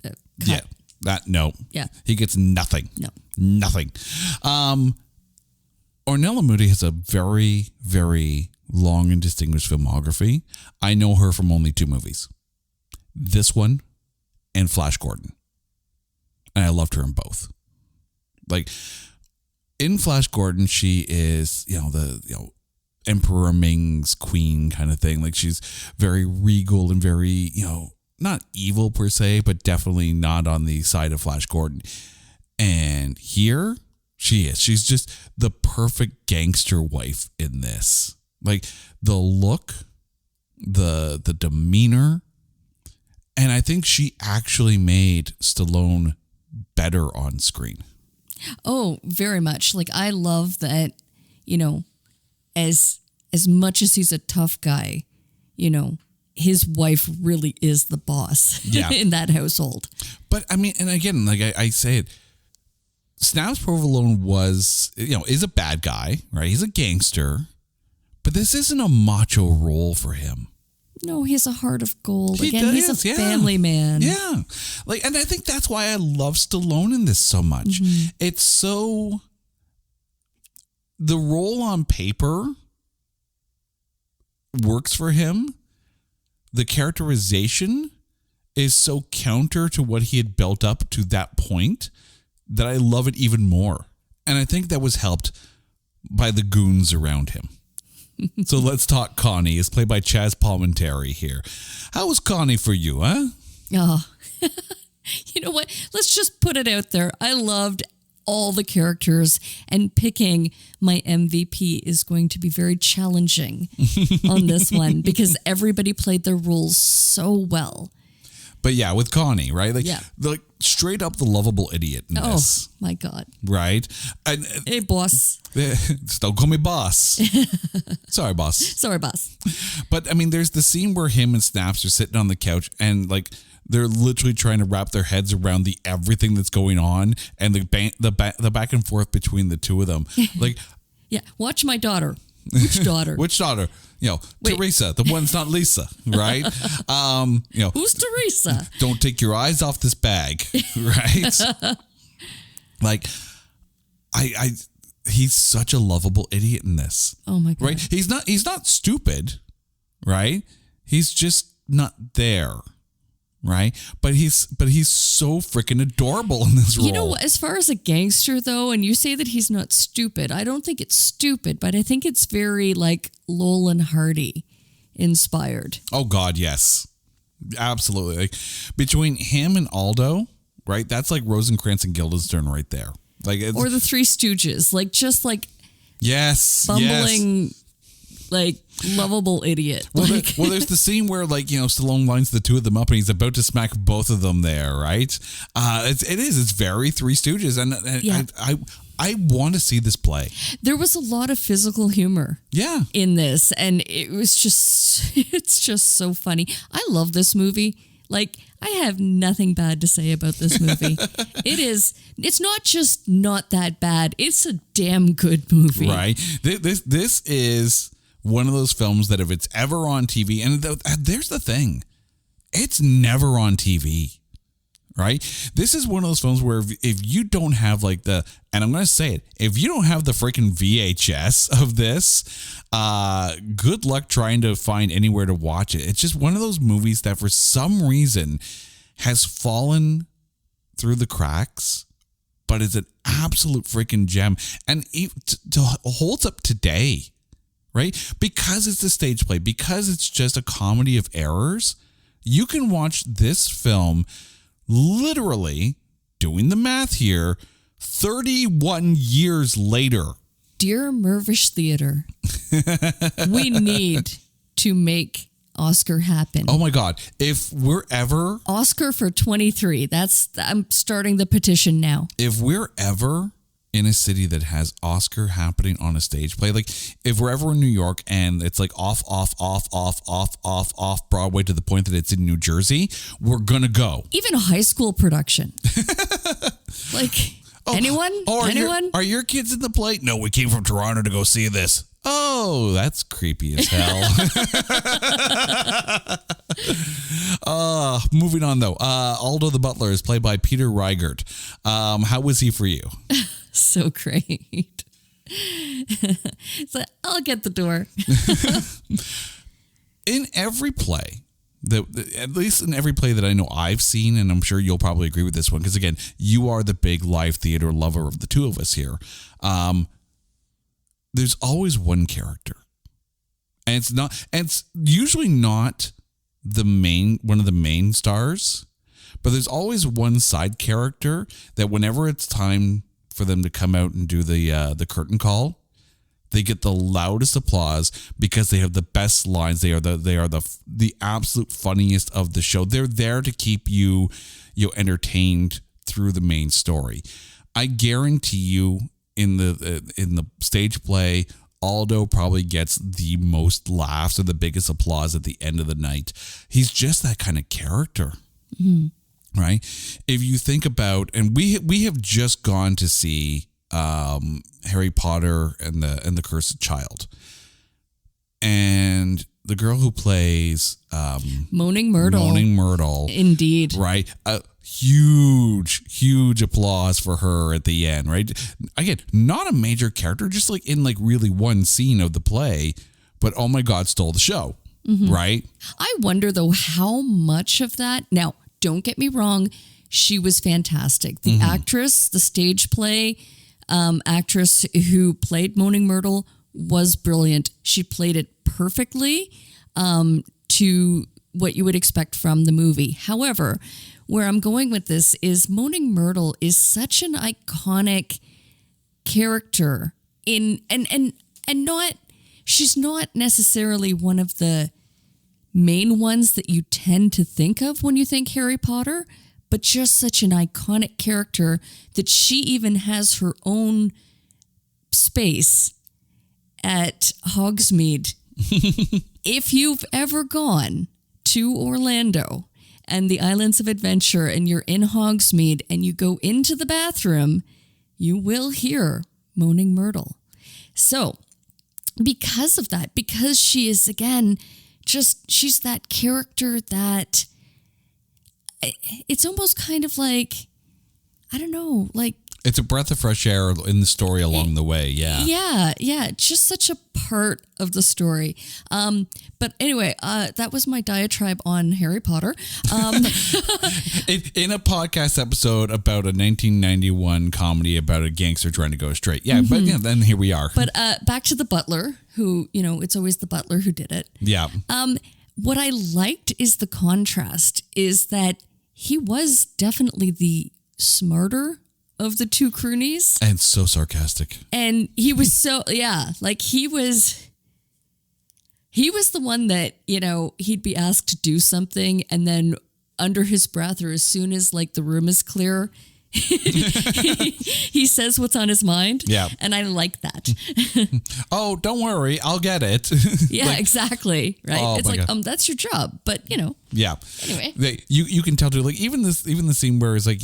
cut. Yeah. No. Yeah. He gets nothing. No. Nothing. Ornella Muti has a very, very long and distinguished filmography. I know her from only 2 movies. This one and Flash Gordon. And I loved her in both. Like, in Flash Gordon, she is, Emperor Ming's queen kind of thing. Like, she's very regal and very, not evil per se, but definitely not on the side of Flash Gordon. And here she is. She's just the perfect gangster wife in this. Like, the look, the demeanor. And I think she actually made Stallone better on screen. Oh, very much. Like, I love that, as much as he's a tough guy, his wife really is the boss in that household. But I mean, and again, like I say it, Snaps Provolone is a bad guy, right? He's a gangster, but this isn't a macho role for him. No, he has a heart of gold. He's a family man. Yeah. And I think that's why I love Stallone in this so much. Mm-hmm. It's so, the role on paper works for him. The characterization is so counter to what he had built up to that point that I love it even more. And I think that was helped by the goons around him. So let's talk Connie. It's played by Chaz Palminteri here. How was Connie for you, huh? Oh, you know what? Let's just put it out there. I loved all the characters, and picking my MVP is going to be very challenging on this one because everybody played their roles so well. But yeah, with Connie, right? Like straight up the lovable idiot in this. Oh my God. Right? And, hey, boss. Don't call me boss. Sorry, boss. Sorry, boss. But I mean, there's the scene where him and Snaps are sitting on the couch and like they're literally trying to wrap their heads around the everything that's going on and the back and forth between the two of them. Like, yeah, watch my daughter. Which daughter? Which daughter? Teresa, the one's not Lisa, right? Who's Teresa? Don't take your eyes off this bag, right? Like, he's such a lovable idiot in this. Oh my God. Right? He's not stupid, right? He's just not there. Right. But he's so freaking adorable in this role. You know, as far as a gangster, though, and you say that he's not stupid, I don't think it's stupid, but I think it's very like Lowell and Hardy inspired. Oh, God, yes. Absolutely. Like, between him and Aldo, right? That's like Rosencrantz and Guildenstern right there. Like, or the Three Stooges, like just like bumbling, like lovable idiot. Well, there's the scene where Stallone lines the two of them up and he's about to smack both of them there, right? It's very Three Stooges, and yeah. I want to see this play. There was a lot of physical humor in this, and it's just so funny. I love this movie. Like, I have nothing bad to say about this movie. It's not just not that bad. It's a damn good movie. Right. This is one of those films that if it's ever on TV, and there's the thing, it's never on TV, right? This is one of those films where if you don't have and I'm going to say it, if you don't have the freaking VHS of this, good luck trying to find anywhere to watch it. It's just one of those movies that for some reason has fallen through the cracks, but is an absolute freaking gem. And it holds up today. Right? Because it's a stage play, because it's just a comedy of errors, you can watch this film literally, doing the math here, 31 years later. Dear Mirvish Theater, we need to make Oscar happen. Oh my God. If we're ever... Oscar for 23. I'm starting the petition now. If we're ever... in a city that has Oscar happening on a stage play, like if we're ever in New York and it's like off Broadway to the point that it's in New Jersey, we're gonna go. Even a high school production. Anyone? Anyone? Are your kids in the play? No, we came from Toronto to go see this. Oh, that's creepy as hell. Moving on though. Aldo the Butler is played by Peter Reigert. How was he for you? So great. So I'll get the door. In every play, at least in every play that I know I've seen, and I'm sure you'll probably agree with this one, because again, you are the big live theater lover of the two of us here. There's always one character, and it's usually not one of the main stars, but there's always one side character that whenever it's time for them to come out and do the curtain call, they get the loudest applause because they have the best lines. They are the absolute funniest of the show. They're there to keep you entertained through the main story. I guarantee you, in the stage play, Aldo probably gets the most laughs or the biggest applause at the end of the night. He's just that kind of character. Mm-hmm. Right? If you think about, and we have just gone to see Harry Potter and the Cursed Child, and the girl who plays Moaning Myrtle, indeed, right? Huge applause for her at the end, right? Again, not a major character, just like in really one scene of the play, but oh my God, stole the show, mm-hmm. Right? I wonder though how much of that now. Don't get me wrong, she was fantastic. The mm-hmm. actress, the stage play actress who played Moaning Myrtle was brilliant. She played it perfectly to what you would expect from the movie. However, where I'm going with this is Moaning Myrtle is such an iconic character and not, she's not necessarily one of the main ones that you tend to think of when you think Harry Potter, but just such an iconic character that she even has her own space at Hogsmeade. If you've ever gone to Orlando and the Islands of Adventure and you're in Hogsmeade and you go into the bathroom, you will hear Moaning Myrtle. So because of that, because she is, again, she's that character that it's almost kind of like, I don't know, like, it's a breath of fresh air in the story along the way. Yeah. Yeah. Just such a part of the story. But anyway, that was my diatribe on Harry Potter. In a podcast episode about a 1991 comedy about a gangster trying to go straight. Yeah. But yeah, then here we are. But back to the butler who, it's always the butler who did it. Yeah. What I liked is the contrast is that he was definitely the smarter of the two croonies. And so sarcastic. And he was like he was the one that, he'd be asked to do something and then under his breath or as soon as like the room is clear, he says what's on his mind. Yeah. And I like that. Oh, don't worry, I'll get it. Yeah, like, exactly. Right. Oh, it's like, that's your job. But Yeah. Anyway. You can tell too, like even the scene where it's like,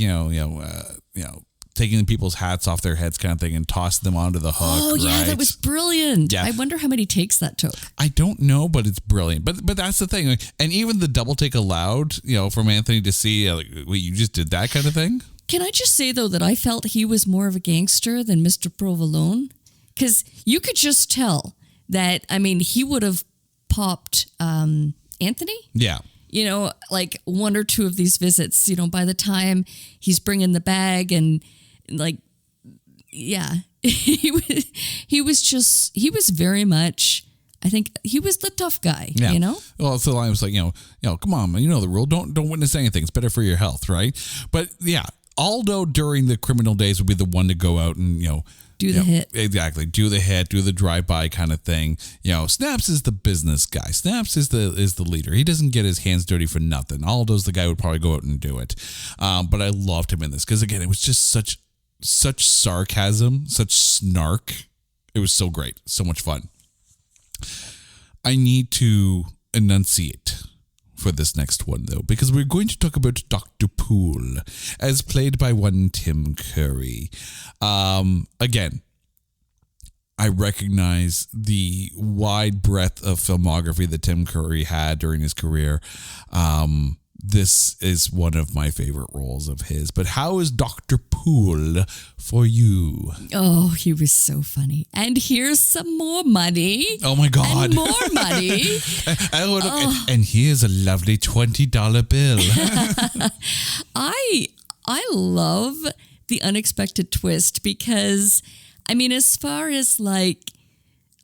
taking people's hats off their heads kind of thing and tossing them onto the hook. Oh, yeah, right? that was brilliant. Yeah. I wonder how many takes that took. I don't know, but it's brilliant. But that's the thing. And even the double take allowed, from Anthony to see, like, wait, you just did that kind of thing? Can I just say, though, that I felt he was more of a gangster than Mr. Provolone? Because you could just tell that, he would have popped Anthony. Yeah. Like one or two of these visits, by the time he's bringing the bag and like, yeah, he was very much, I think he was the tough guy, Well, so I was like, come on, man, the rule. Don't witness anything. It's better for your health, right? But yeah, Aldo during the criminal days would be the one to go out and, do the hit. Exactly. Do the hit, do the drive-by kind of thing. Snaps is the business guy. Snaps is the leader. He doesn't get his hands dirty for nothing. Aldo's the guy who would probably go out and do it. But I loved him in this because, again, it was just such sarcasm, such snark. It was so great. So much fun. I need to enunciate for this next one, though, because we're going to talk about Dr. Poole, as played by one Tim Curry. Again, I recognize the wide breadth of filmography that Tim Curry had during his career. This is one of my favorite roles of his. But how is Dr. Poole for you? Oh, he was so funny. And here's some more money. Oh, my God. And more money. And here's a lovely $20 bill. I love the unexpected twist because, as far as like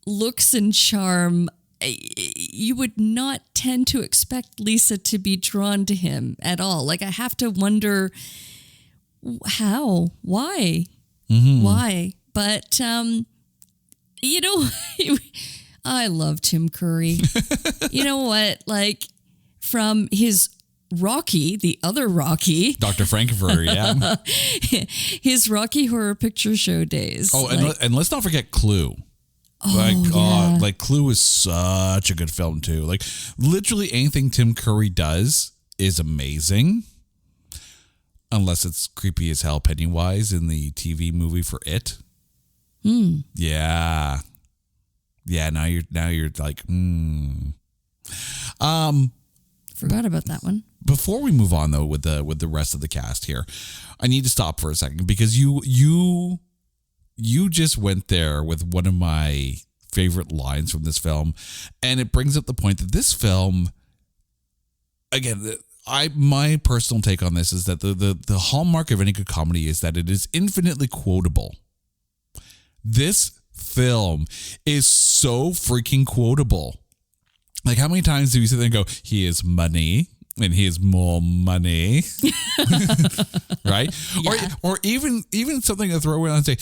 looks and charm, you would not tend to expect Lisa to be drawn to him at all. Like, I have to wonder how, why, why. But, I love Tim Curry. You know what? Like, from his Rocky, the other Rocky. Dr. Frankenfurter, yeah. His Rocky Horror Picture Show days. Oh, and let's not forget Clue. Like Clue is such a good film too. Like literally anything Tim Curry does is amazing, unless it's creepy as hell Pennywise in the TV movie for It. Yeah. Now you're like, Forgot about that one. Before we move on though with the rest of the cast here, I need to stop for a second because you just went there with one of my favorite lines from this film, and it brings up the point that this film, again, my personal take on this is that the hallmark of any good comedy is that it is infinitely quotable. This film is so freaking quotable. Like, how many times do you sit there and go, he is money? and he has more money, right? Yeah. Or even something to throw in and say,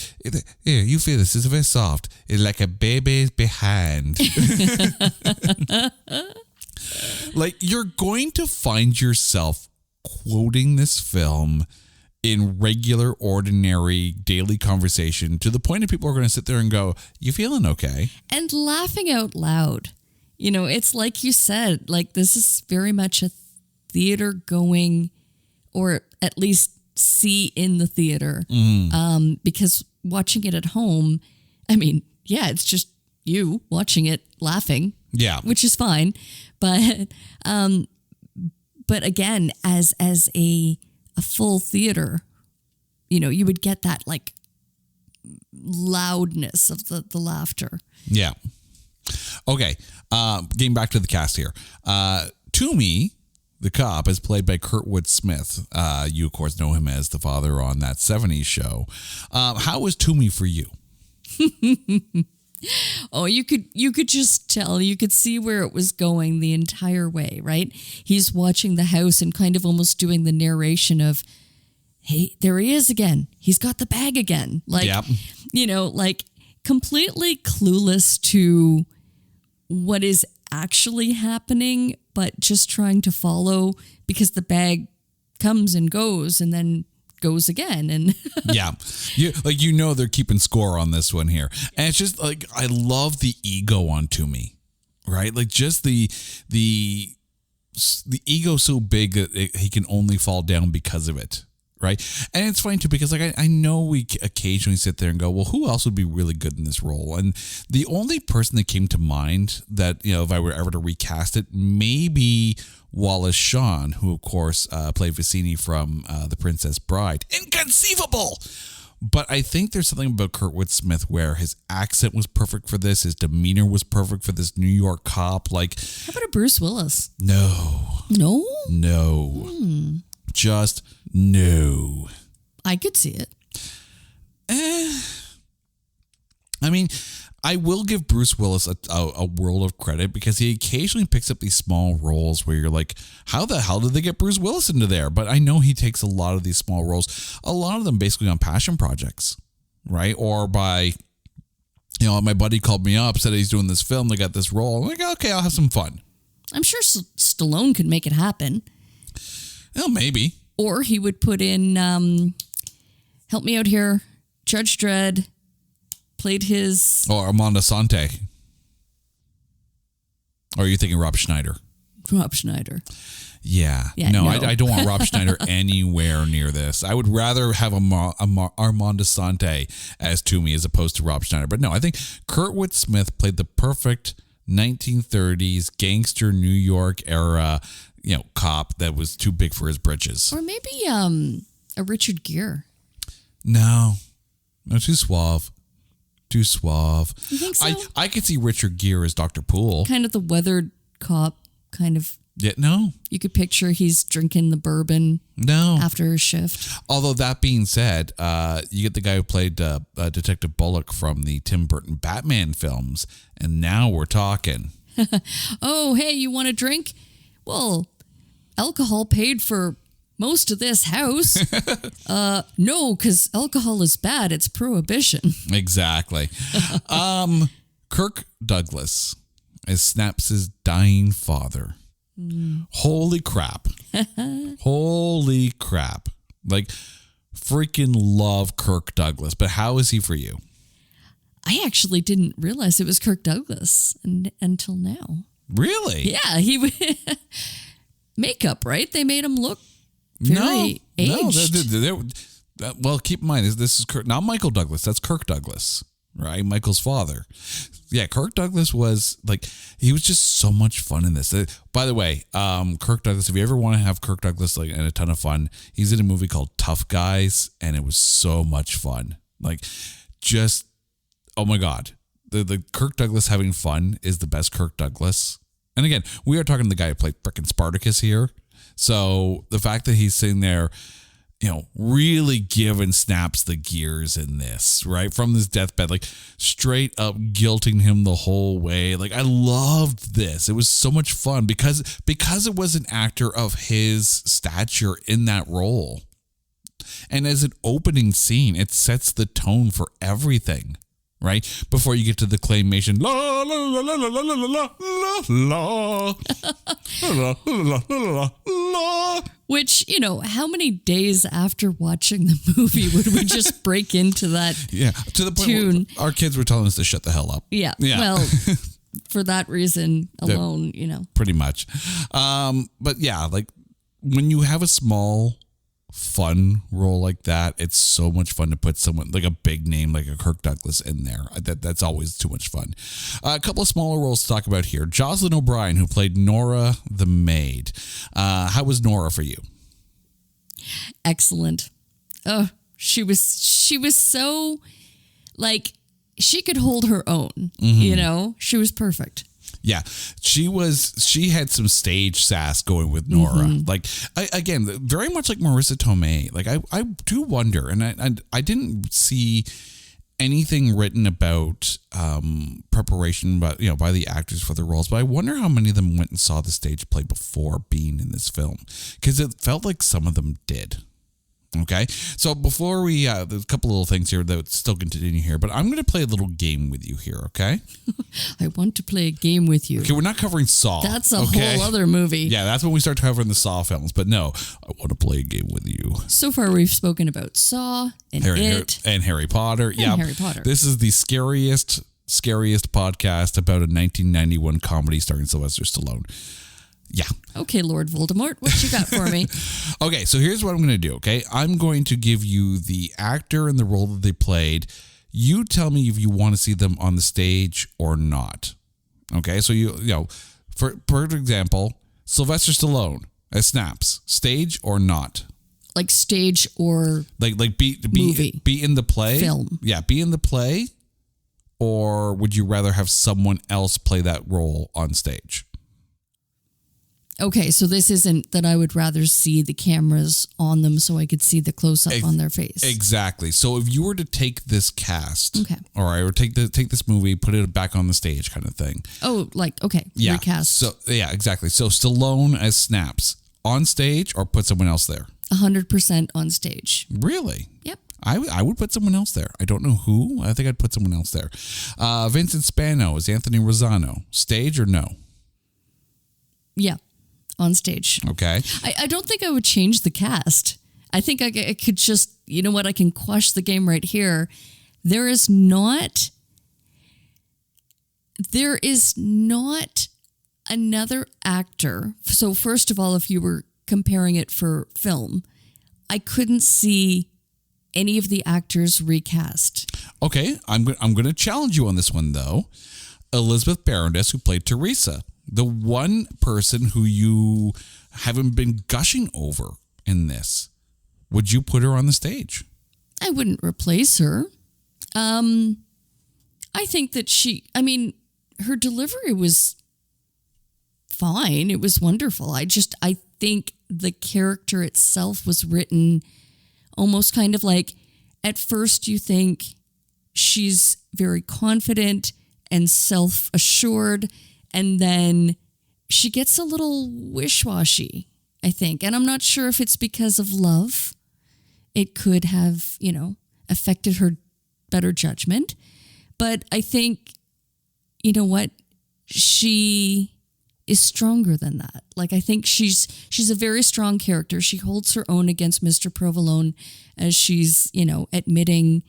here, you feel this is very soft. It's like a baby's behind. Like, you're going to find yourself quoting this film in regular, ordinary, daily conversation to the point that people are going to sit there and go, you feeling okay? And laughing out loud. You know, it's like you said, like, this is very much a theater going, or at least see in the theater. Because watching it at home, I mean, yeah, it's just you watching it laughing. Yeah. Which is fine. But again, as a full theater, you know, you would get that like loudness of the laughter. Yeah. Okay. Getting back to the cast here. Toomey, the cop, is played by Kurtwood Smith. You, of course, know him as the father on That 70s Show. How was Toomey for you? Oh, you could just tell. You could see where it was going the entire way, right? He's watching the house and kind of almost doing the narration of, hey, there he is again. He's got the bag again. Like, Yep. you know, like completely clueless to what is actually happening, but just trying to follow because the bag comes and goes and then goes again. And Yeah. You know they're keeping score on this one here. And it's just like, I love the ego on Toomey, right? Like, just the ego so big that he can only fall down because of it. Right. And it's funny too, because like I know we occasionally sit there and go, well, who else would be really good in this role? And the only person that came to mind that, you know, if I were ever to recast it, maybe Wallace Shawn, who of course played Vicini from The Princess Bride. Inconceivable. But I think there's something about Kurtwood Smith where his accent was perfect for this. His demeanor was perfect for this New York cop. Like, how about a Bruce Willis? No. Just no. I could see it. I mean, I will give Bruce Willis a world of credit because he occasionally picks up these small roles where you're like, how the hell did they get Bruce Willis into there? But I know he takes a lot of these small roles, a lot of them basically on passion projects, right? Or by, you know, my buddy called me up, said he's doing this film, they got this role. I'm like, okay, I'll have some fun. I'm sure Stallone could make it happen. Well, maybe. Or he would put in, help me out here, Judge Dredd, played his... Or Armando Sante. Or are you thinking Rob Schneider? Rob Schneider. Yeah. No. I don't want Rob Schneider anywhere near this. I would rather have Armando Sante as Toomey as opposed to Rob Schneider. But no, I think Kurtwood Smith played the perfect 1930s gangster New York era, you know, cop that was too big for his britches. Or maybe a Richard Gere. No, too suave. Too suave. You think so? I could see Richard Gere as Dr. Poole. Kind of the weathered cop, kind of. Yeah, no. You could picture he's drinking the bourbon after his shift. Although that being said, you get the guy who played Detective Bullock from the Tim Burton Batman films, and now we're talking. Oh, hey, you want a drink? Well, alcohol paid for most of this house. No, because alcohol is bad. It's prohibition. Exactly. Kirk Douglas as Snaps' dying father. Holy crap. Holy crap. Like, freaking love Kirk Douglas. But how is he for you? I actually didn't realize it was Kirk Douglas until now. Really? Yeah, he makeup, right? They made him look very aged. No. Well, keep in mind, this is Kirk, not Michael Douglas. That's Kirk Douglas, right? Michael's father. Yeah, Kirk Douglas was like, he was just so much fun in this. By the way, Kirk Douglas, if you ever want to have Kirk Douglas like and a ton of fun, he's in a movie called Tough Guys, and it was so much fun. Like, just, oh my God. The Kirk Douglas having fun is the best Kirk Douglas. And again, we are talking to the guy who played frickin' Spartacus here. So the fact that he's sitting there, really give and snaps the gears in this, right? From this deathbed, like straight up guilting him the whole way. Like, I loved this. It was so much fun because it was an actor of his stature in that role. And as an opening scene, it sets the tone for everything, right? Before you get to the claymation, la la la la la la la la la la la la la. Which, how many days after watching the movie would we just break into that to the point tune? Where our kids were telling us to shut the hell up. Yeah. Well, for that reason alone, Pretty much. But yeah, like when you have a small fun role like that, it's so much fun to put someone like a big name like a Kirk Douglas in there. That's always too much fun. A couple of smaller roles to talk about here. Jocelyn O'Brien, who played Nora the maid. How was Nora for you? Excellent. Oh, she was so, like, she could hold her own. She was perfect. Yeah, she had some stage sass going with Nora. Like, again, very much like Marissa Tomei. Like, I do wonder, and I didn't see anything written about preparation by the actors for the roles, but I wonder how many of them went and saw the stage play before being in this film, because it felt like some of them did. Okay, so before we, there's a couple little things here that still continue here, but I'm going to play a little game with you here, okay? I want to play a game with you. Okay, we're not covering Saw. That's a whole other movie. Yeah, that's when we start covering the Saw films, but no, I want to play a game with you. So far, we've spoken about Saw and Harry Potter. Yeah, Harry Potter. This is the scariest podcast about a 1991 comedy starring Sylvester Stallone. Yeah. Okay, Lord Voldemort, what you got for me? Okay, so here's what I'm going to do, okay? I'm going to give you the actor and the role that they played. You tell me if you want to see them on the stage or not. Okay, so for example, Sylvester Stallone as Snaps, stage or not? Like stage or like movie. Be in the play? Film. Yeah, be in the play, or would you rather have someone else play that role on stage? Okay, so this isn't that I would rather see the cameras on them so I could see the close-up on their face. Exactly. So if you were to take this cast, okay, all right, or take this movie, put it back on the stage kind of thing. Oh, like, okay, yeah. recast. So, yeah, exactly. So Stallone as Snaps, on stage or put someone else there? 100% on stage. Really? Yep. I would put someone else there. I don't know who. I think I'd put someone else there. Vincent Spano as Anthony Rosano, stage or no? Yeah. On stage. Okay. I don't think I would change the cast. I think I could just, I can quash the game right here. There is not another actor. So first of all, if you were comparing it for film, I couldn't see any of the actors recast. Okay. I'm going to challenge you on this one, though. Elizabeth Barondess, who played Teresa. The one person who you haven't been gushing over in this, would you put her on the stage? I wouldn't replace her. I think that her delivery was fine. It was wonderful. I think the character itself was written almost kind of like, at first you think she's very confident and self-assured, and then she gets a little wish-washy, I think. And I'm not sure if it's because of love. It could have, affected her better judgment. But I think, she is stronger than that. Like, I think she's a very strong character. She holds her own against Mr. Provolone as she's, admitting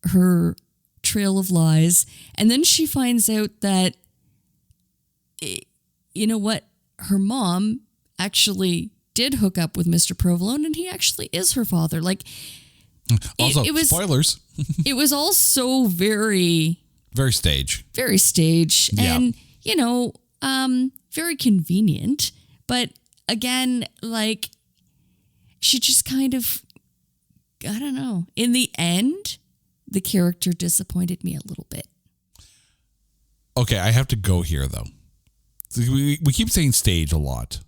her trail of lies. And then she finds out that, her mom actually did hook up with Mr. Provolone, and he actually is her father. Like, also, it was spoilers. It was all so very stage, and very convenient. But again, like, she just kind of, I don't know. In the end, the character disappointed me a little bit. Okay, I have to go here though. We keep saying stage a lot.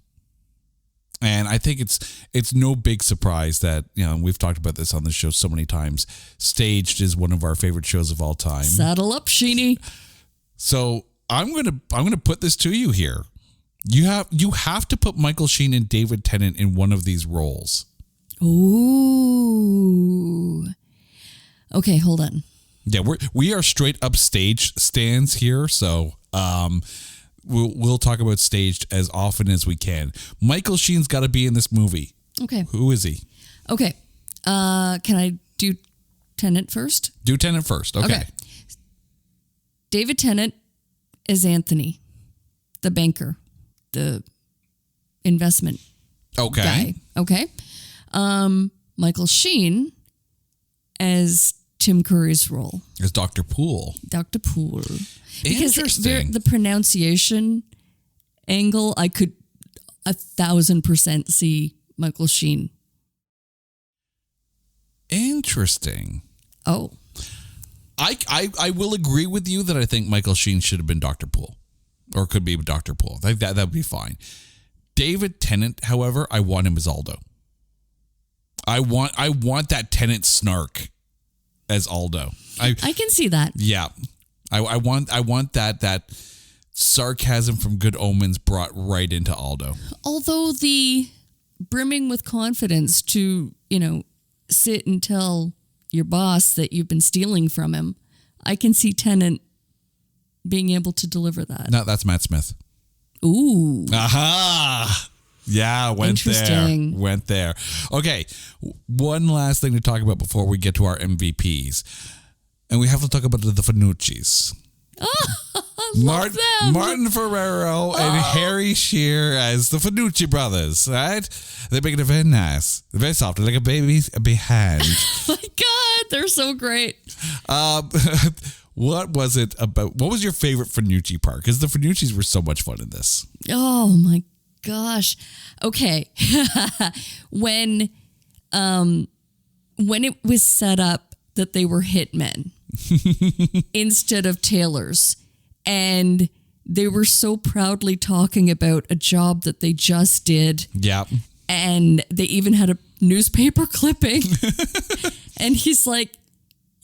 And I think it's no big surprise that, we've talked about this on the show so many times. Staged is one of our favorite shows of all time. Saddle up, Sheeny. So I'm gonna put this to you here. You have to put Michael Sheen and David Tennant in one of these roles. Ooh. Okay, hold on. Yeah, we are straight up stage stands here, so we'll talk about Staged as often as we can. Michael Sheen's got to be in this movie. Okay. Who is he? Okay. Can I do Tennant first? Do Tennant first. Okay. David Tennant is Anthony, the banker, the investment guy. Okay. Michael Sheen as Tim Curry's role. As Dr. Poole. Dr. Poole. Because Interesting. the pronunciation angle, I could 1,000% see Michael Sheen. Interesting. Oh. I will agree with you that I think Michael Sheen should have been Dr. Poole. Or could be Dr. Poole. That would be fine. David Tennant, however, I want him as Aldo. I want that Tennant snark as Aldo. I can see that. Yeah. I want that sarcasm from Good Omens brought right into Aldo. Although the brimming with confidence to, sit and tell your boss that you've been stealing from him, I can see Tennant being able to deliver that. No, that's Matt Smith. Ooh. Aha! Yeah, went there. Okay, one last thing to talk about before we get to our MVPs. And we have to talk about the Finucci's. Martin Ferrero and Harry Shearer as the Finucci brothers, right? They make it very nice. Very soft, like a baby's hand. Oh my God, they're so great. What was it about? What was your favorite Finucci part? Because the Finucci's were so much fun in this. Oh my gosh. Okay. When it was set up that they were hitmen instead of tailors, and they were so proudly talking about a job that they just did. Yeah. And they even had a newspaper clipping. And he's like,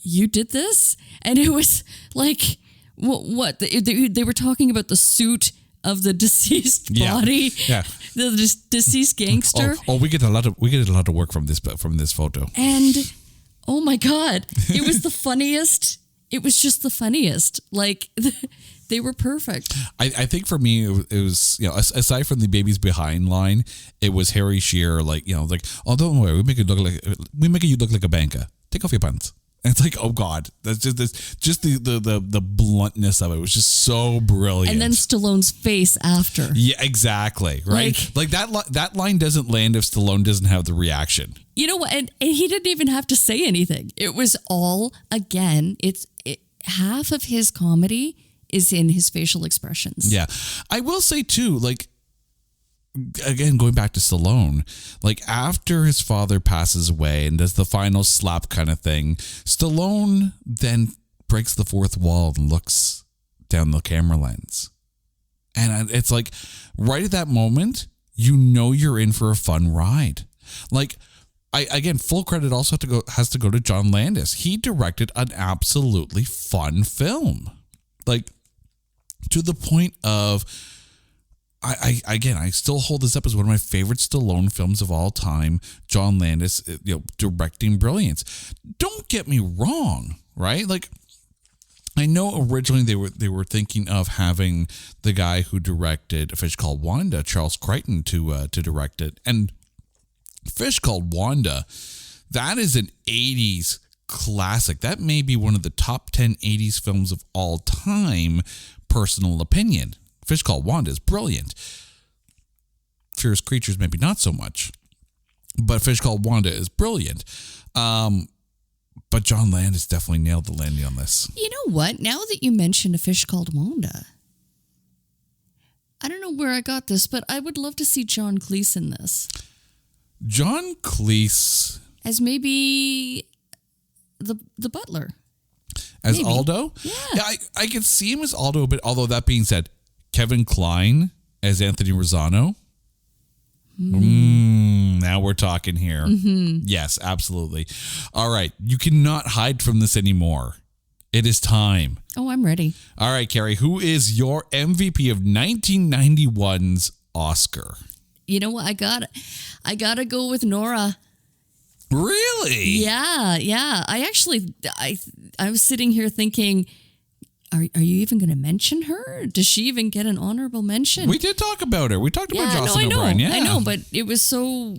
"You did this?" And it was like, what? They were talking about the suit of the deceased body. Yeah. The deceased gangster. Oh, we get a lot of work from this photo. And oh my God, it was the funniest. It was just the funniest. Like, they were perfect. I think for me, it was, aside from the baby's behind line, it was Harry Shearer, oh, don't worry, we make you look like a banker. Take off your pants. And it's like, oh God, that's just the bluntness of it was just so brilliant. And then Stallone's face after. Yeah, exactly. Right. Like that line doesn't land if Stallone doesn't have the reaction. You know what? And he didn't even have to say anything. It was all, again, half of his comedy is in his facial expressions. Yeah. I will say too, again, going back to Stallone, after his father passes away and does the final slap kind of thing, Stallone then breaks the fourth wall and looks down the camera lens. And it's like, right at that moment, you're in for a fun ride. Again, full credit also has to go to John Landis. He directed an absolutely fun film. To the point of, I still hold this up as one of my favorite Stallone films of all time. John Landis, directing brilliance. Don't get me wrong, right? I know originally they were thinking of having the guy who directed A Fish Called Wanda, Charles Crichton, to direct it. And Fish Called Wanda, that is an 80s classic. That may be one of the top 10 80s films of all time, personal opinion. Fish Called Wanda is brilliant. Fierce Creatures maybe not so much, but Fish Called Wanda is brilliant. But John Landis definitely nailed the landing on this. You know what? Now that you mention A Fish Called Wanda, I don't know where I got this, but I would love to see John Cleese in this. John Cleese as maybe the butler. As maybe. Aldo? Yeah. I could see him as Aldo a bit, although that being said, Kevin Kline as Anthony Rosano. we're talking here. Yes, absolutely. All right. You cannot hide from this anymore. It is time. Oh, I'm ready. All right, Carrie, who is your MVP of 1991's Oscar? You know what? I gotta go with Nora. Really? Yeah. I was sitting here thinking, are you even going to mention her? Does she even get an honorable mention? We did talk about her. We talked about Jocelyn I know, O'Brien. Yeah, I know, but it was so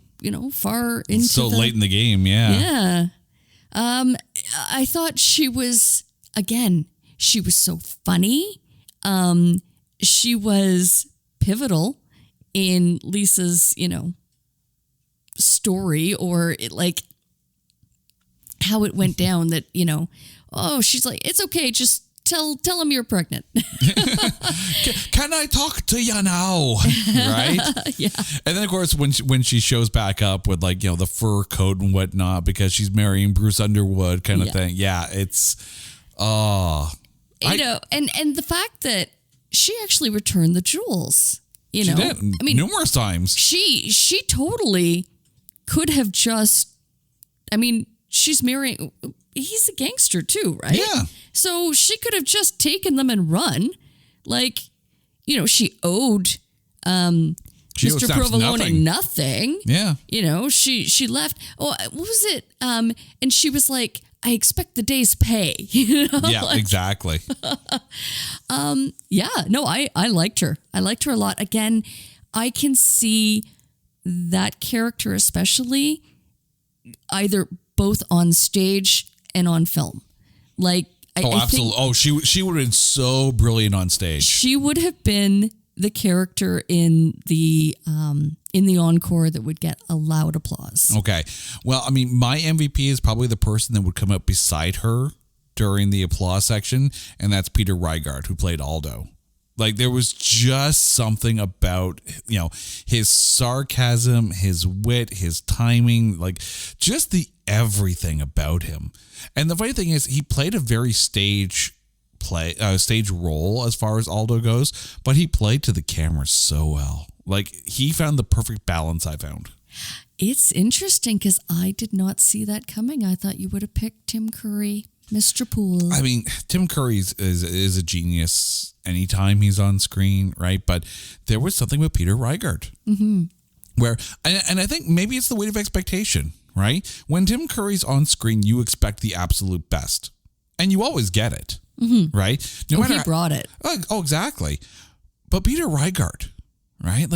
far into so late in the game. Yeah. I thought she was so funny. She was pivotal in Lisa's, story, or how it went down that, she's like, it's okay, just tell him you're pregnant. Can I talk to you now? Right? Yeah. And then, of course, when she shows back up with the fur coat and whatnot because she's marrying Bruce Underwood kind of thing. Yeah, it's and the fact that she actually returned the jewels. She did. I mean, numerous times. She totally could have just. I mean, she's marrying. He's a gangster too, right? Yeah. So she could have just taken them and run, she owed Mr. Provolone nothing. Yeah. She left. Oh, what was it? And she was like, I expect the day's pay. Yeah, exactly. I liked her. I liked her a lot. Again, I can see that character especially either both on stage and on film. I absolutely. She would have been so brilliant on stage. She would have been the character in the encore that would get a loud applause. Okay. Well, I mean, my MVP is probably the person that would come up beside her during the applause section, and that's Peter Reigart, who played Aldo. There was just something about, his sarcasm, his wit, his timing, just the everything about him. And the funny thing is, he played a very stage role as far as Aldo goes, but he played to the camera so well. He found the perfect balance, I found. It's interesting because I did not see that coming. I thought you would have picked Tim Curry, Mr. Poole. I mean, Tim Curry is a genius anytime he's on screen, right? But there was something with Peter Reigart where, and I think maybe it's the weight of expectation, right? When Tim Curry's on screen, you expect the absolute best, and you always get it, right? He brought it. Oh, exactly. But Peter Reigart, right?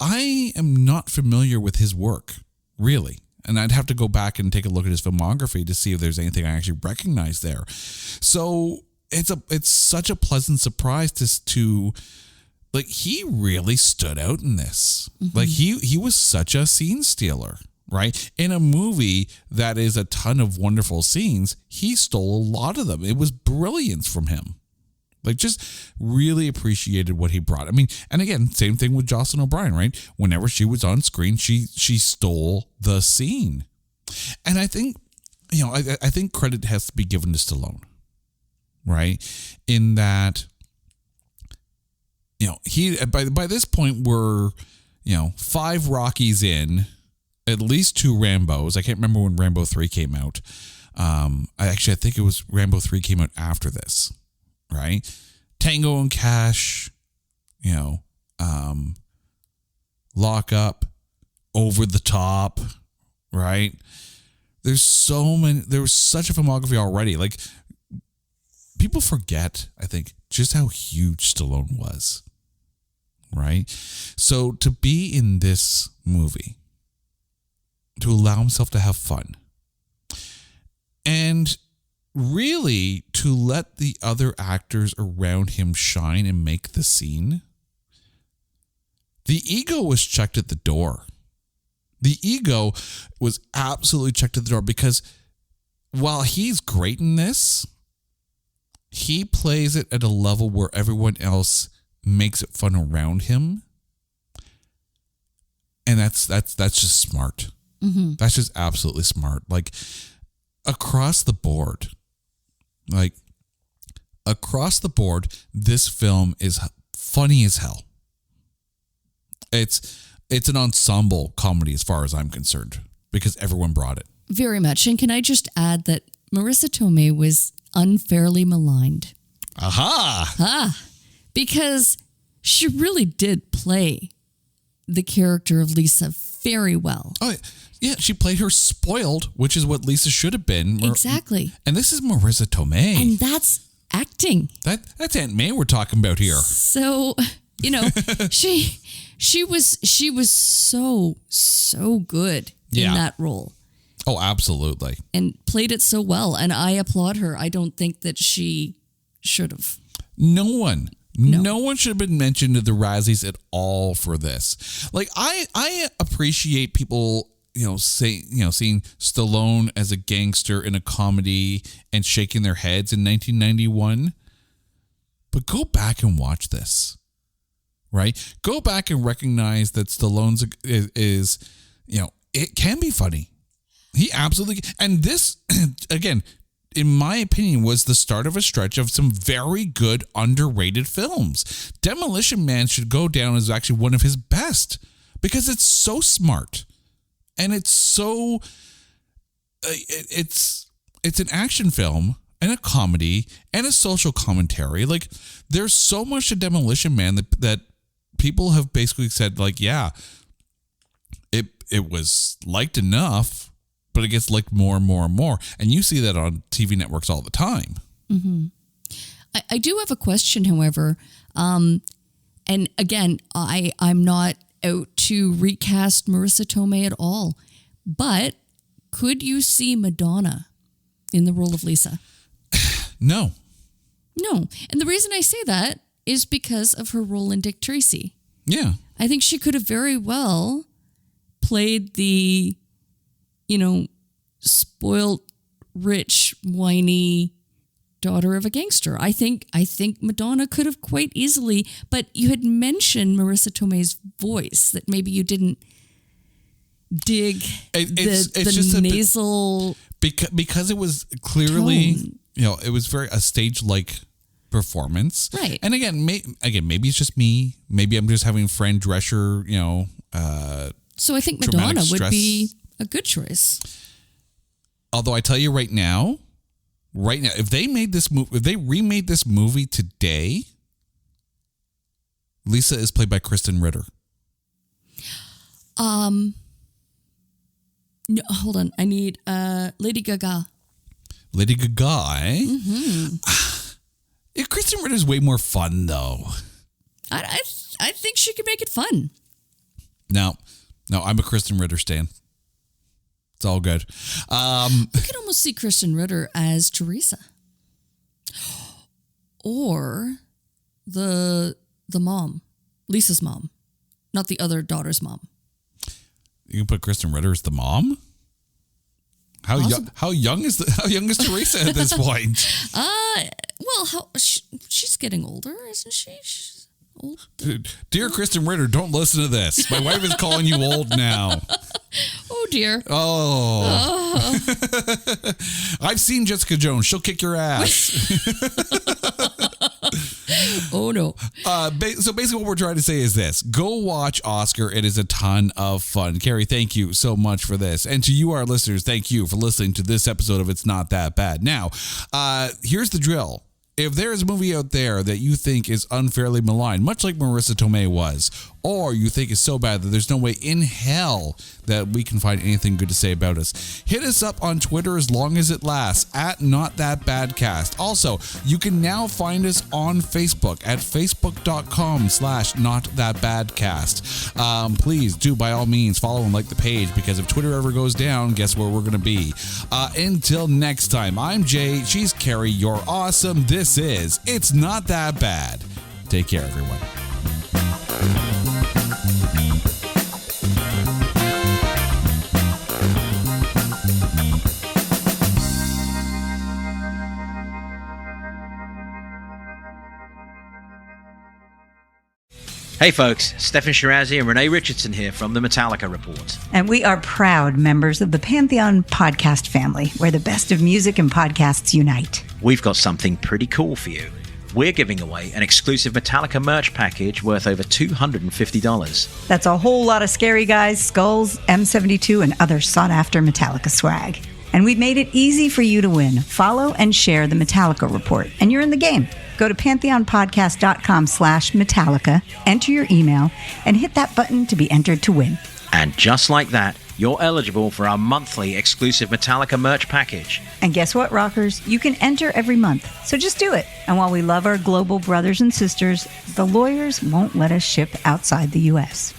I am not familiar with his work, really. And I'd have to go back and take a look at his filmography to see if there's anything I actually recognize there. So it's such a pleasant surprise to he really stood out in this. He was such a scene stealer, right? In a movie that is a ton of wonderful scenes, he stole a lot of them. It was brilliance from him. Just really appreciated what he brought. I mean, and again, same thing with Jocelyn O'Brien, right? Whenever she was on screen, she stole the scene. And I think, I think credit has to be given to Stallone, right? In that, he, by this point, we're, 5 Rockies in, at least 2 Rambos. I can't remember when Rambo 3 came out. I think it was Rambo 3 came out after this. Right? Tango and Cash, Lock Up, Over the Top, right? There's so many, there was such a filmography already. People forget, I think, just how huge Stallone was, right? So to be in this movie, to allow himself to have fun, and really to let the other actors around him shine and make the scene. The ego was checked at the door. The ego was absolutely checked at the door because while he's great in this, he plays it at a level where everyone else makes it fun around him. And that's just smart. That's just absolutely smart. Across the board, this film is funny as hell. It's it's an ensemble comedy as far as I'm concerned because everyone brought it. Very much. And can I just add that Marissa Tomei was unfairly maligned. Aha! Because she really did play the character of Lisa very well. Oh, yeah. She played her spoiled, which is what Lisa should have been. Exactly. And this is Marissa Tomei. And that's acting. That's Aunt May we're talking about here. So, she was so good in that role. Oh, absolutely. And played it so well. And I applaud her. I don't think that she should have. No one should have been mentioned to the Razzies at all for this. Like, I appreciate people, seeing Stallone as a gangster in a comedy and shaking their heads in 1991. But go back and watch this, right? Go back and recognize that Stallone's is it can be funny. He absolutely, and this, again, in my opinion, was the start of a stretch of some very good underrated films. Demolition Man should go down as actually one of his best because it's so smart and it's so, it's an action film and a comedy and a social commentary. Like, there's so much to Demolition Man that people have basically said, like, yeah, it was liked enough, but it gets liked more and more and more. And you see that on TV networks all the time. Mm-hmm. I do have a question, however. And again, I'm not out to recast Marissa Tomei at all. But could you see Madonna in the role of Lisa? No. And the reason I say that is because of her role in Dick Tracy. Yeah. I think she could have very well played the, spoiled, rich, whiny daughter of a gangster. I think Madonna could have quite easily, but you had mentioned Marissa Tomei's voice, that maybe you didn't dig the nasal because it was clearly tone. It was very a stage-like performance, right? And again, maybe it's just me. Maybe I'm just having Fran Drescher, So I think Madonna would be a good choice. Although I tell you right now, if they remade this movie today, Lisa is played by Kristen Ritter. No, hold on. I need Lady Gaga. Lady Gaga, eh? Mm-hmm. Kristen Ritter's way more fun, though. I think she could make it fun. No, I'm a Kristen Ritter stan. It's all good. I could almost see Kristen Ritter as Teresa. Or the mom, Lisa's mom, not the other daughter's mom. You can put Kristen Ritter as the mom? How young is Teresa at this point? She's getting older, isn't she? She's old. Dear Kristen Ritter, don't listen to this. My wife is calling you old now. Oh dear. Oh. I've seen Jessica Jones. She'll kick your ass. Oh no. So basically what we're trying to say is this. Go watch Oscar. It is a ton of fun. Carrie, thank you so much for this. And to you, our listeners, thank you for listening to this episode of It's Not That Bad. Now, here's the drill. If there is a movie out there that you think is unfairly maligned, much like Marissa Tomei was, or you think is so bad that there's no way in hell that we can find anything good to say about us, hit us up on Twitter as long as it lasts, at NotThatBadCast. Also, you can now find us on Facebook at facebook.com/NotThatBadCast. Please do, by all means, follow and like the page, because if Twitter ever goes down, guess where we're going to be. Until next time, I'm Jay. She's Carrie. You're awesome. This is It's Not That Bad. Take care, everyone. Hey folks, Stefan Shirazi and Renee Richardson here from the Metallica Report. And we are proud members of the Pantheon podcast family, where the best of music and podcasts unite. We've got something pretty cool for you. we're giving away an exclusive Metallica merch package worth over $250. That's a whole lot of Scary Guys, skulls, M72, and other sought-after Metallica swag. And we've made it easy for you to win. Follow and share the Metallica Report, and you're in the game. Go to pantheonpodcast.com/Metallica, enter your email, and hit that button to be entered to win. And just like that, you're eligible for our monthly exclusive Metallica merch package. And guess what, rockers? You can enter every month, so just do it. And while we love our global brothers and sisters, the lawyers won't let us ship outside the U.S.